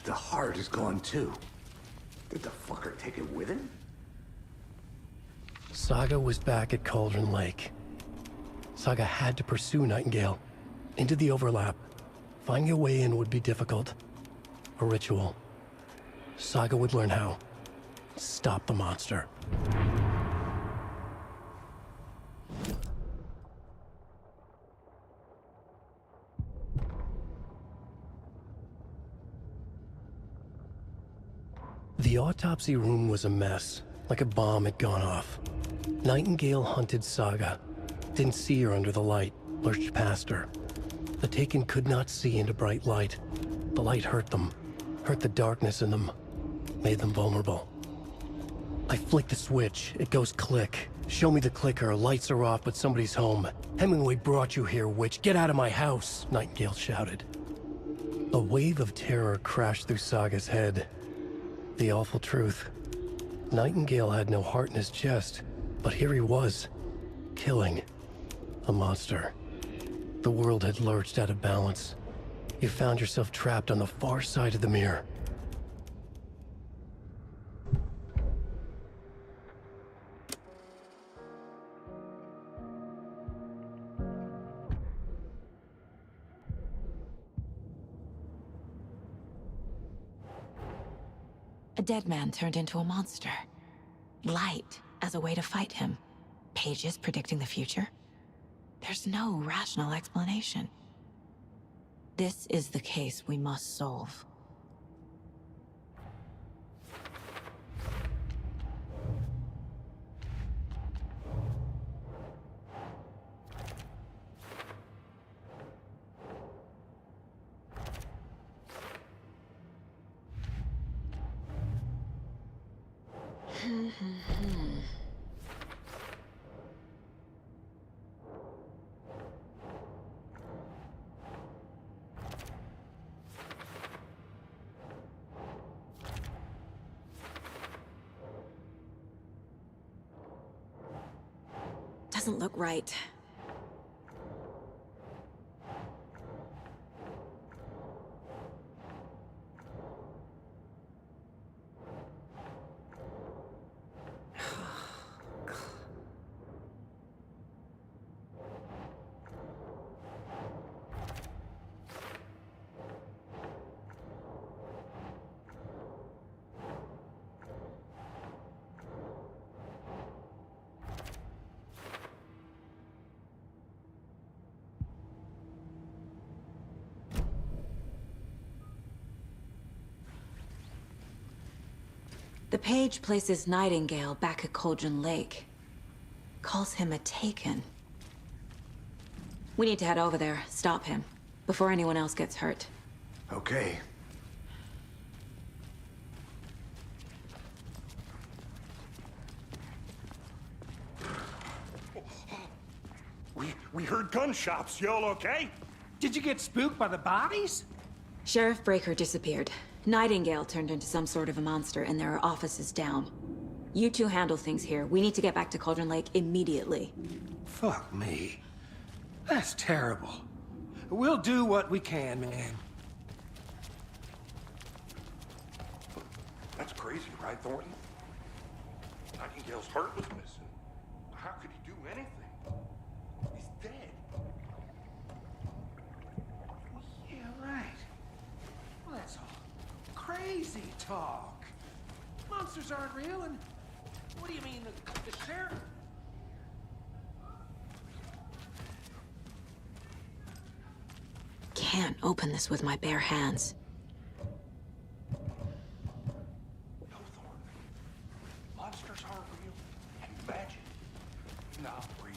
The heart is gone too. Did the fucker take it with him? Saga was back at Cauldron Lake. Saga had to pursue Nightingale. Into the overlap. Finding a way in would be difficult. A ritual. Saga would learn how. Stop the monster. The autopsy room was a mess, like a bomb had gone off. Nightingale hunted Saga. Didn't see her under the light, lurched past her. The Taken could not see into bright light. The light hurt them, hurt the darkness in them, made them vulnerable. I flick the switch, it goes click. Show me the clicker, lights are off, but somebody's home. Hemingway brought you here, witch. Get out of my house, Nightingale shouted. A wave of terror crashed through Saga's head. The awful truth. Nightingale had no heart in his chest, but here he was, killing a monster. The world had lurched out of balance. You found yourself trapped on the far side of the mirror. A dead man turned into a monster. Light as a way to fight him. Pages predicting the future. There's no rational explanation. This is the case we must solve. Doesn't look right. The page places Nightingale back at Cauldron Lake. Calls him a Taken. We need to head over there, stop him, before anyone else gets hurt. Okay. We heard gunshots. Y'all okay? Did you get spooked by the bodies? Sheriff Breaker disappeared. Nightingale turned into some sort of a monster, and there are offices down. You two handle things here. We need to get back to Cauldron Lake immediately. Fuck me. That's terrible. We'll do what we can, man. That's crazy, right, Thornton? Nightingale's heart was missing. How could he do anything? He's dead. Yeah, right. Well, that's all crazy talk. Monsters aren't real, and what do you mean, the sheriff? Can't open this with my bare hands. Monsters aren't real, and magic not real.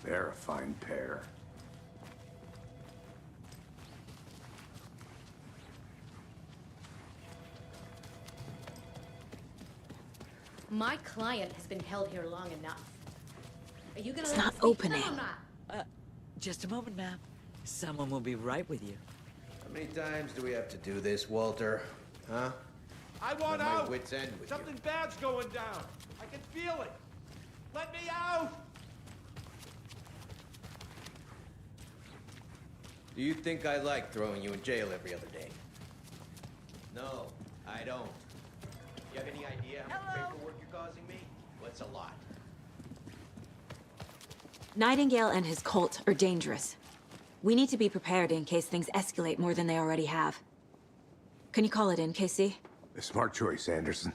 They're a fine pair. My client has been held here long enough. Are you gonna It's let not him speak opening. now or not? Just a moment, ma'am. Someone will be right with you. How many times do we have to do this, Walter? Huh? I want At my out! wit's end with Something bad's going down. I can feel it. Let me out! Do you think I like throwing you in jail every other day? No, I don't. You have any idea how much paperwork you're causing me? What's a lot? Nightingale and his cult are dangerous. We need to be prepared in case things escalate more than they already have. Can you call it in, Casey? A smart choice, Anderson.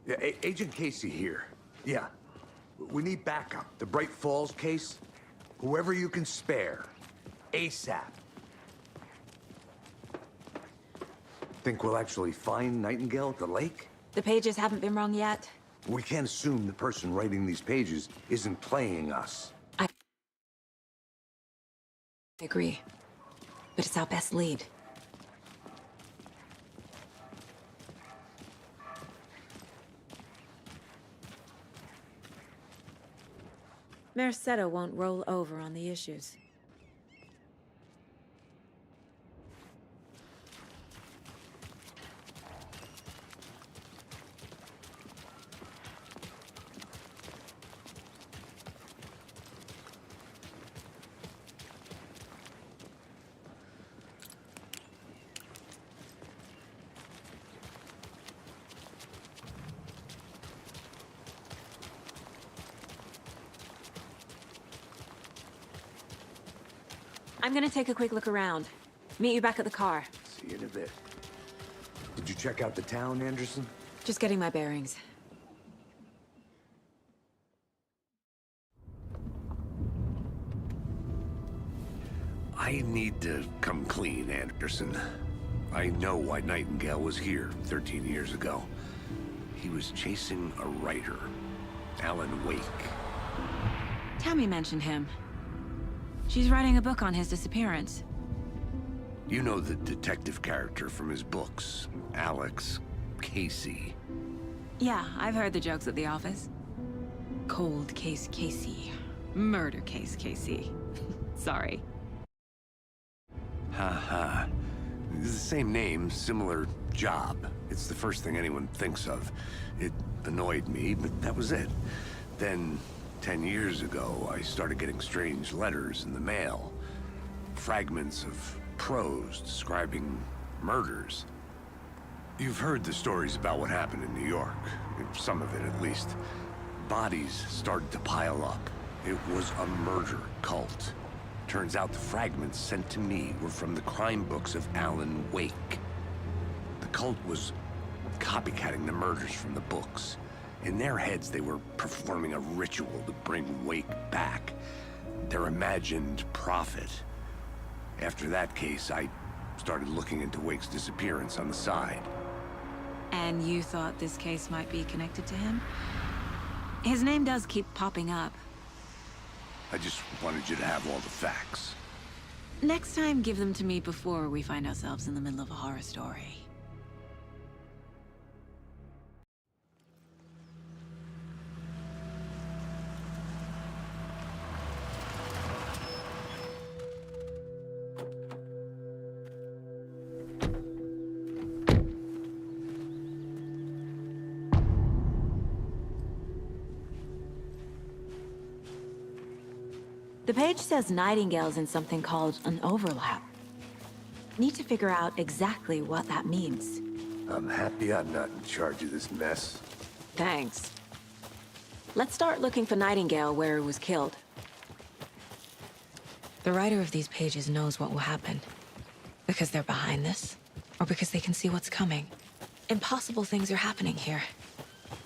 Yeah, Agent Casey here. Yeah. We need backup. The Bright Falls case. Whoever you can spare. ASAP. Think we'll actually find Nightingale at the lake? The pages haven't been rung yet. We can't assume the person writing these pages isn't playing us. I agree. But it's our best lead. Mercado won't roll over on the issues. I'm gonna take a quick look around. Meet you back at the car. See you in a bit. Did you check out the town, Anderson? Just getting my bearings. I need to come clean, Anderson. I know why Nightingale was here 13 years ago. He was chasing a writer, Alan Wake. Tammy mentioned him. She's writing a book on his disappearance. You know the detective character from his books, Alex Casey. Yeah, I've heard the jokes at the office. Cold case Casey. Murder case Casey. Sorry. Ha. It's the same name, similar job. It's the first thing anyone thinks of. It annoyed me, but that was it. Then, 10 years ago, I started getting strange letters in the mail. Fragments of prose describing murders. You've heard the stories about what happened in New York. Some of it, at least. Bodies started to pile up. It was a murder cult. Turns out the fragments sent to me were from the crime books of Alan Wake. The cult was copycatting the murders from the books. In their heads, they were performing a ritual to bring Wake back. Their imagined prophet. After that case, I started looking into Wake's disappearance on the side. And you thought this case might be connected to him? His name does keep popping up. I just wanted you to have all the facts. Next time, give them to me before we find ourselves in the middle of a horror story. The page says Nightingale's in something called an overlap. Need to figure out exactly what that means. I'm happy I'm not in charge of this mess. Thanks. Let's start looking for Nightingale where he was killed. The writer of these pages knows what will happen. Because they're behind this, or because they can see what's coming. Impossible things are happening here.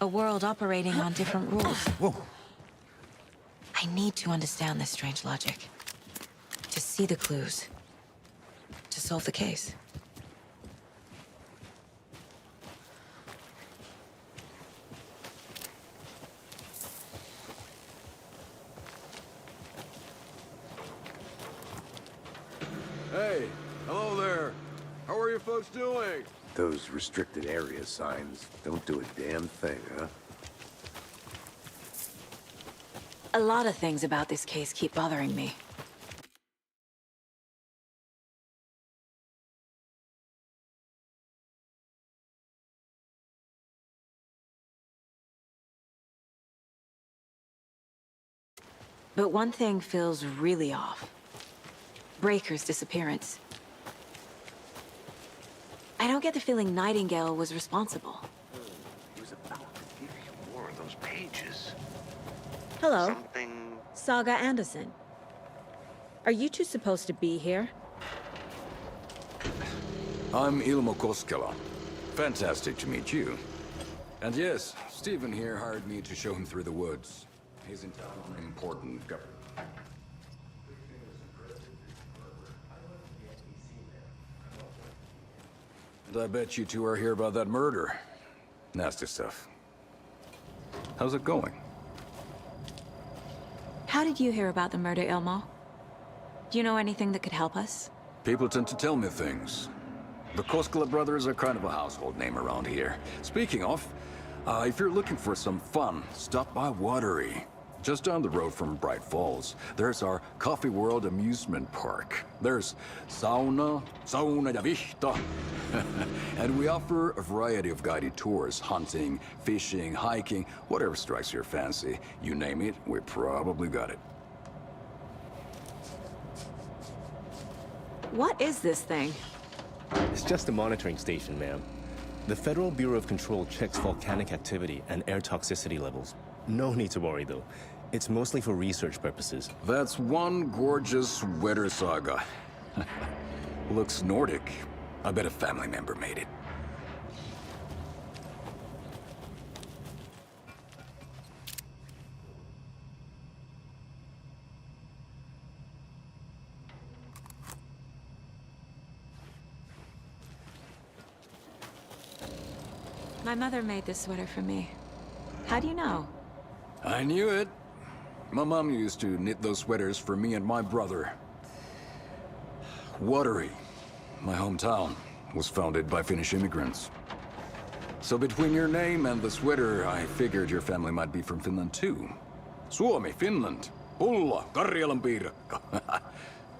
A world operating on different rules. Whoa. I need to understand this strange logic. To see the clues. To solve the case. Hey, hello there. How are you folks doing? Those restricted area signs don't do a damn thing, huh? A lot of things about this case keep bothering me. But one thing feels really off. Breaker's disappearance. I don't get the feeling Nightingale was responsible. He was about to give you more of those pages. Hello. Something... Saga Anderson. Are you two supposed to be here? I'm Ilmo Koskela. Fantastic to meet you. And yes, Stephen here hired me to show him through the woods. He's in town on an important government. And I bet you two are here about that murder. Nasty stuff. How's it going? How did you hear about the murder, Ilmo? Do you know anything that could help us? People tend to tell me things. The Koskela brothers are kind of a household name around here. Speaking of, if you're looking for some fun, stop by Watery. Just down the road from Bright Falls, there's our Coffee World amusement park. There's sauna ja vihta. And we offer a variety of guided tours, hunting, fishing, hiking, whatever strikes your fancy. You name it, we probably got it. What is this thing? It's just a monitoring station, ma'am. The Federal Bureau of Control checks volcanic activity and air toxicity levels. No need to worry, though. It's mostly for research purposes. That's one gorgeous weather saga. Looks Nordic. I bet a family member made it. My mother made this sweater for me. How do you know? I knew it. My mom used to knit those sweaters for me and my brother. Watery, my hometown, was founded by Finnish immigrants. So between your name and the sweater, I figured your family might be from Finland too. Suomi, Finland. Pulla, Karjalan piirakka.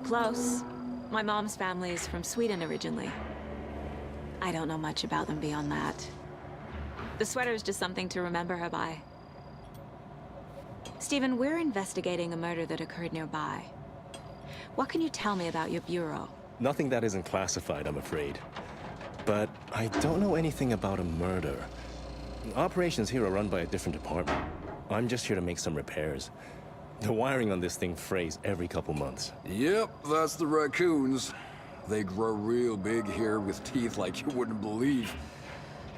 Close. My mom's family is from Sweden originally. I don't know much about them beyond that. The sweater is just something to remember her by. Stephen, we're investigating a murder that occurred nearby. What can you tell me about your bureau? Nothing that isn't classified, I'm afraid. But I don't know anything about a murder. Operations here are run by a different department. I'm just here to make some repairs. The wiring on this thing frays every couple months. Yep, that's the raccoons. They grow real big here with teeth like you wouldn't believe.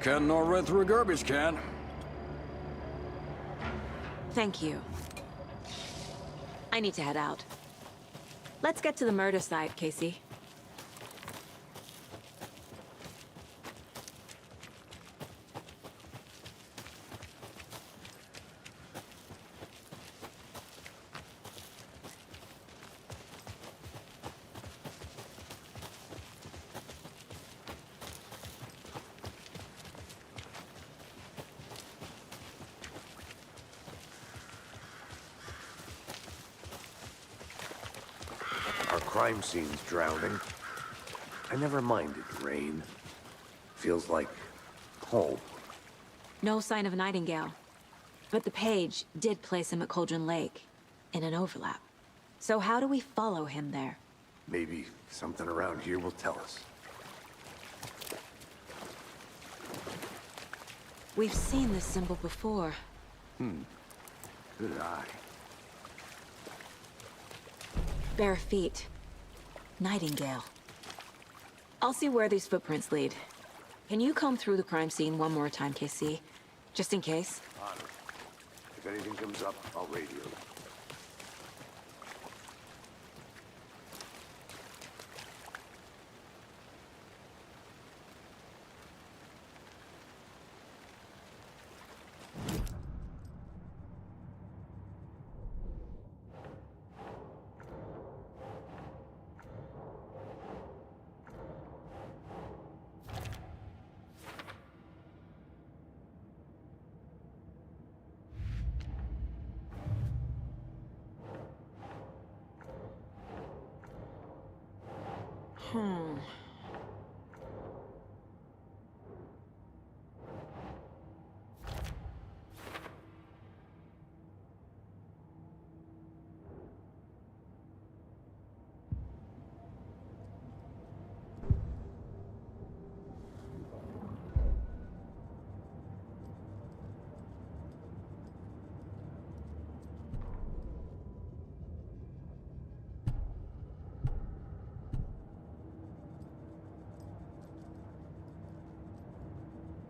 Can't gnaw right through a garbage can. Thank you. I need to head out. Let's get to the murder site, Casey. Our crime scene's drowning. I never minded rain. Feels like home. No sign of Nightingale. But the page did place him at Cauldron Lake, in an overlap. So how do we follow him there? Maybe something around here will tell us. We've seen this symbol before. Good eye. Bare feet. Nightingale. I'll see where these footprints lead. Can you comb through the crime scene one more time, KC? Just in case? Honored. If anything comes up, I'll radio.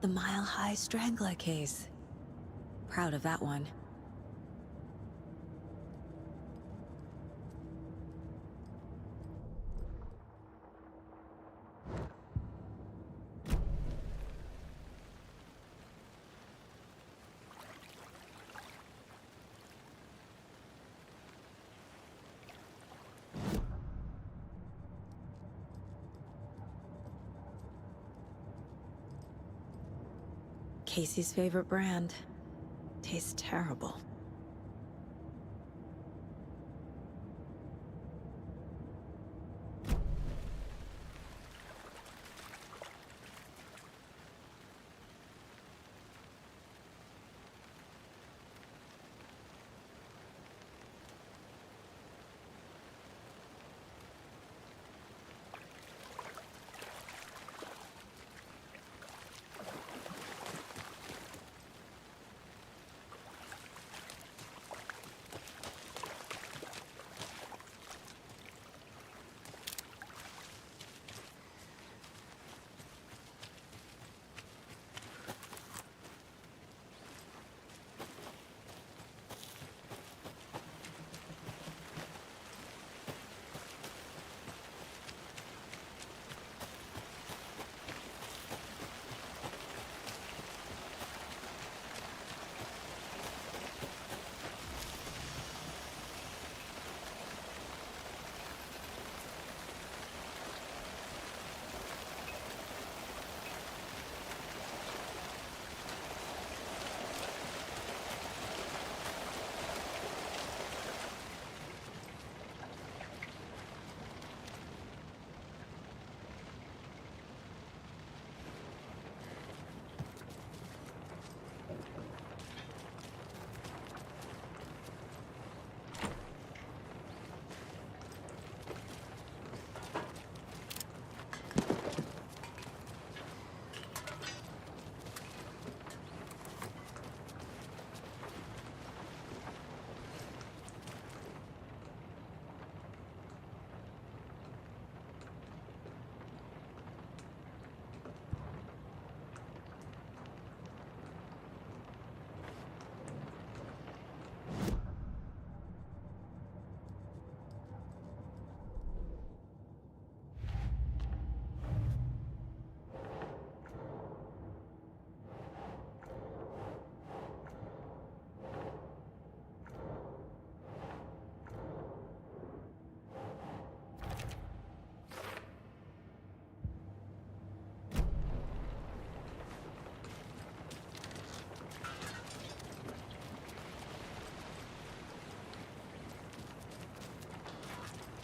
The Mile High Strangler case. Proud of that one. Casey's favorite brand. Tastes terrible.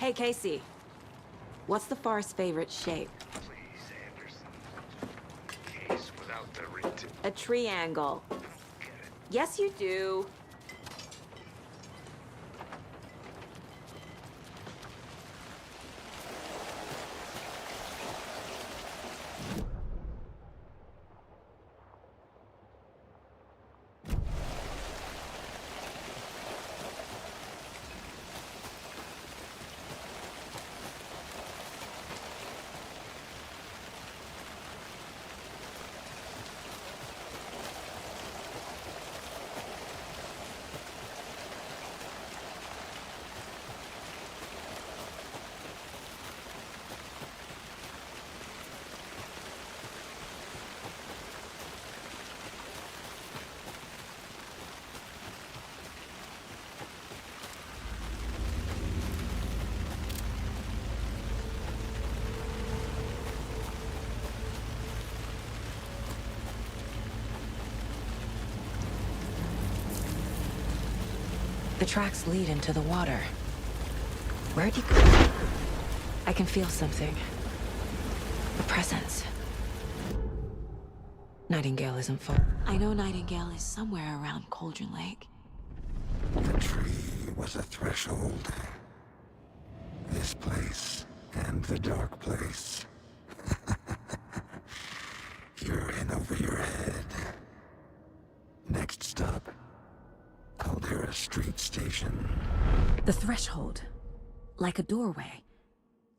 Hey, Casey. What's the far's favorite shape? Please, Anderson. Case without the written. A triangle. Yes, you do. The tracks lead into the water. Where'd you go? I can feel something. A presence. Nightingale isn't far. I know Nightingale is somewhere around Cauldron Lake. The tree was a threshold. This place and the dark place. You're in over your head. Next stop, Caldera Street Station. The threshold. Like a doorway.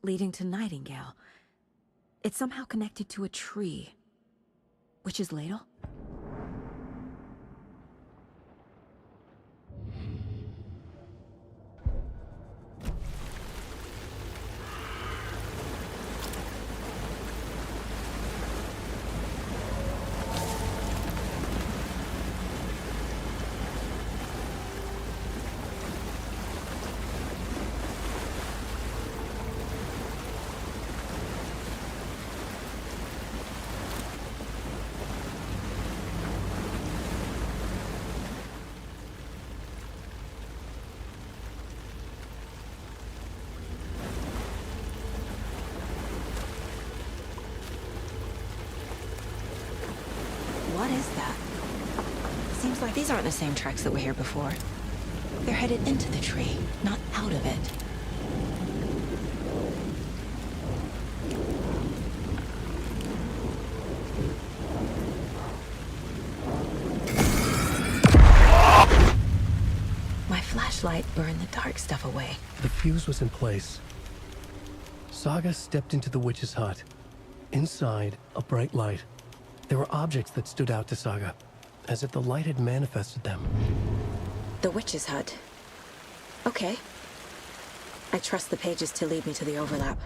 Leading to Nightingale. It's somehow connected to a tree. Witch's Ladle? What is that? Seems like these aren't the same tracks that were here before. They're headed into the tree, not out of it. My flashlight burned the dark stuff away. The fuse was in place. Saga stepped into the witch's hut. Inside, a bright light. There were objects that stood out to Saga, as if the light had manifested them. The witch's hut. Okay. I trust the pages to lead me to the overlap.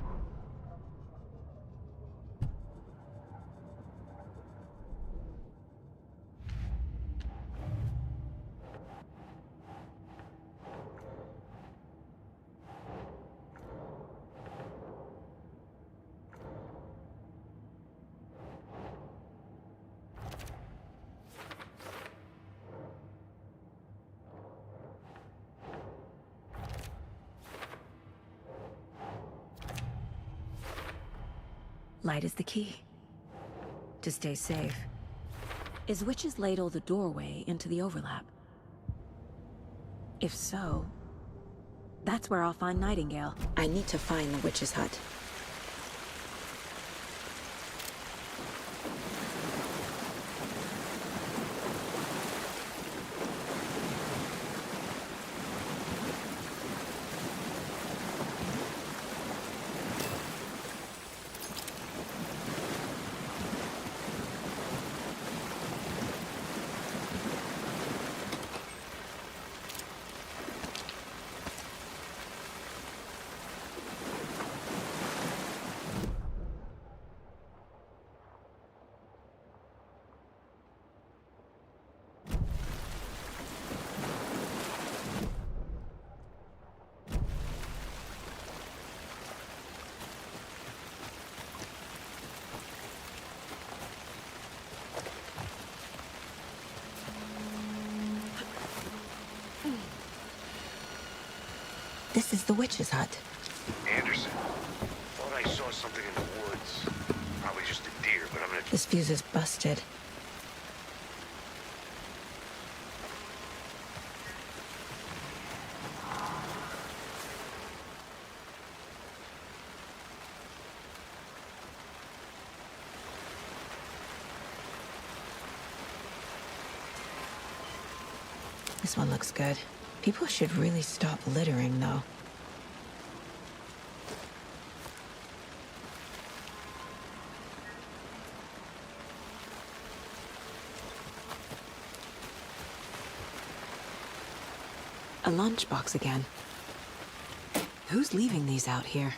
Light is the key. To stay safe. Is Witch's Ladle the doorway into the overlap? If so, that's where I'll find Nightingale. I need to find the witch's hut. This is the witch's hut. This fuse is busted. This one looks good. People should really stop littering, though. A lunchbox again. Who's leaving these out here?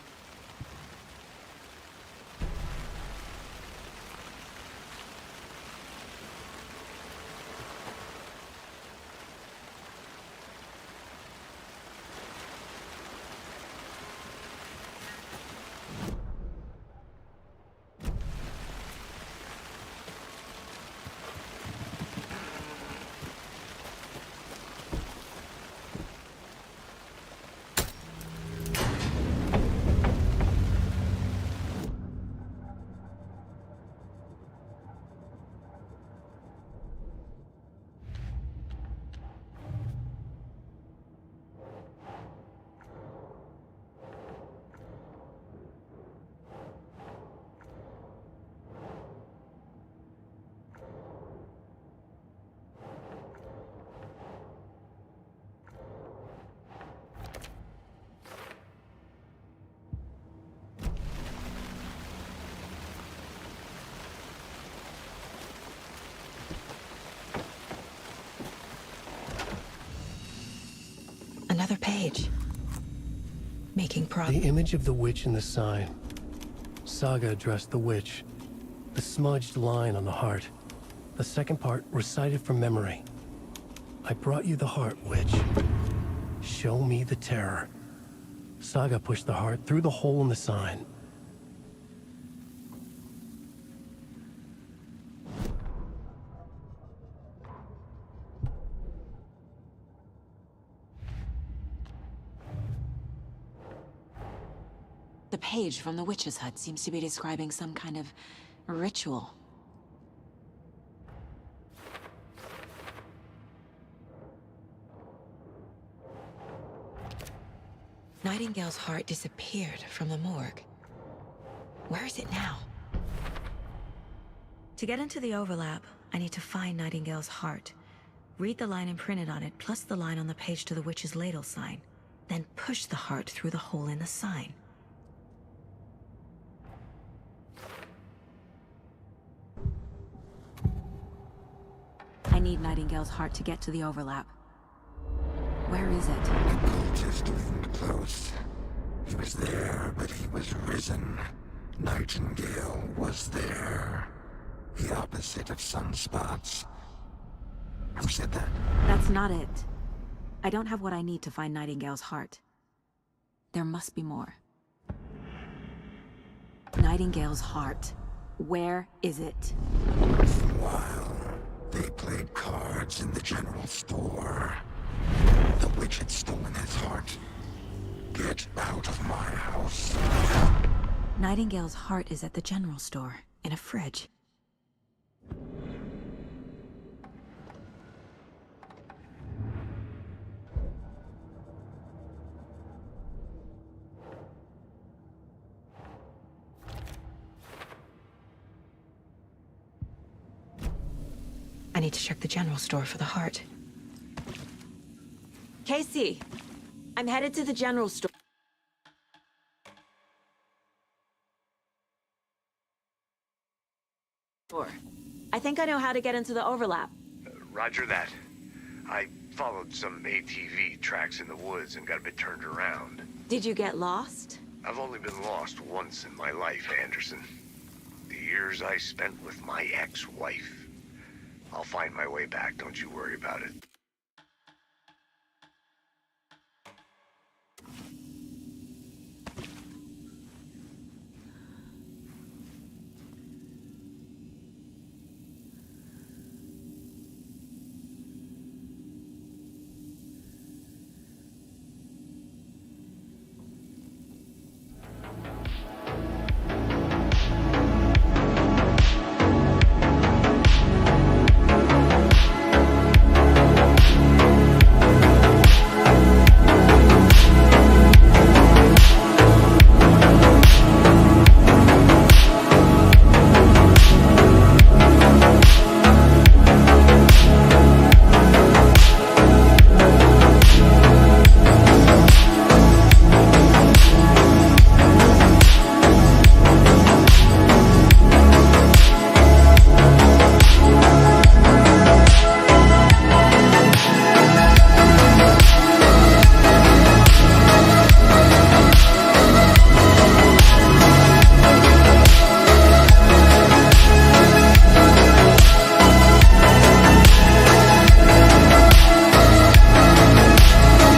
Another page. Making progress. The image of the witch in the sign. Saga addressed the witch. The smudged line on the heart. The second part recited from memory. I brought you the heart, witch. Show me the terror. Saga pushed the heart through the hole in the sign. The page from the witch's hut seems to be describing some kind of ritual. Nightingale's heart disappeared from the morgue. Where is it now? To get into the overlap, I need to find Nightingale's heart. Read the line imprinted on it, plus the line on the page to the witch's ladle sign. Then push the heart through the hole in the sign. I need Nightingale's heart to get to the overlap. Where is it? The cultist leaned close. He was there, but he was risen. Nightingale was there. The opposite of sunspots. Who said that? That's not it. I don't have what I need to find Nightingale's heart. There must be more. Nightingale's heart. Where is it? While they played cards in the general store, the witch had stolen his heart. Get out of my house. Nightingale's heart is at the general store, in a fridge. I need to check the general store for the heart. Casey, I'm headed to the general store. I think I know how to get into the overlap. Roger that. I followed some ATV tracks in the woods and got a bit turned around. Did you get lost? I've only been lost once in my life, Anderson. The years I spent with my ex-wife. I'll find my way back, don't you worry about it.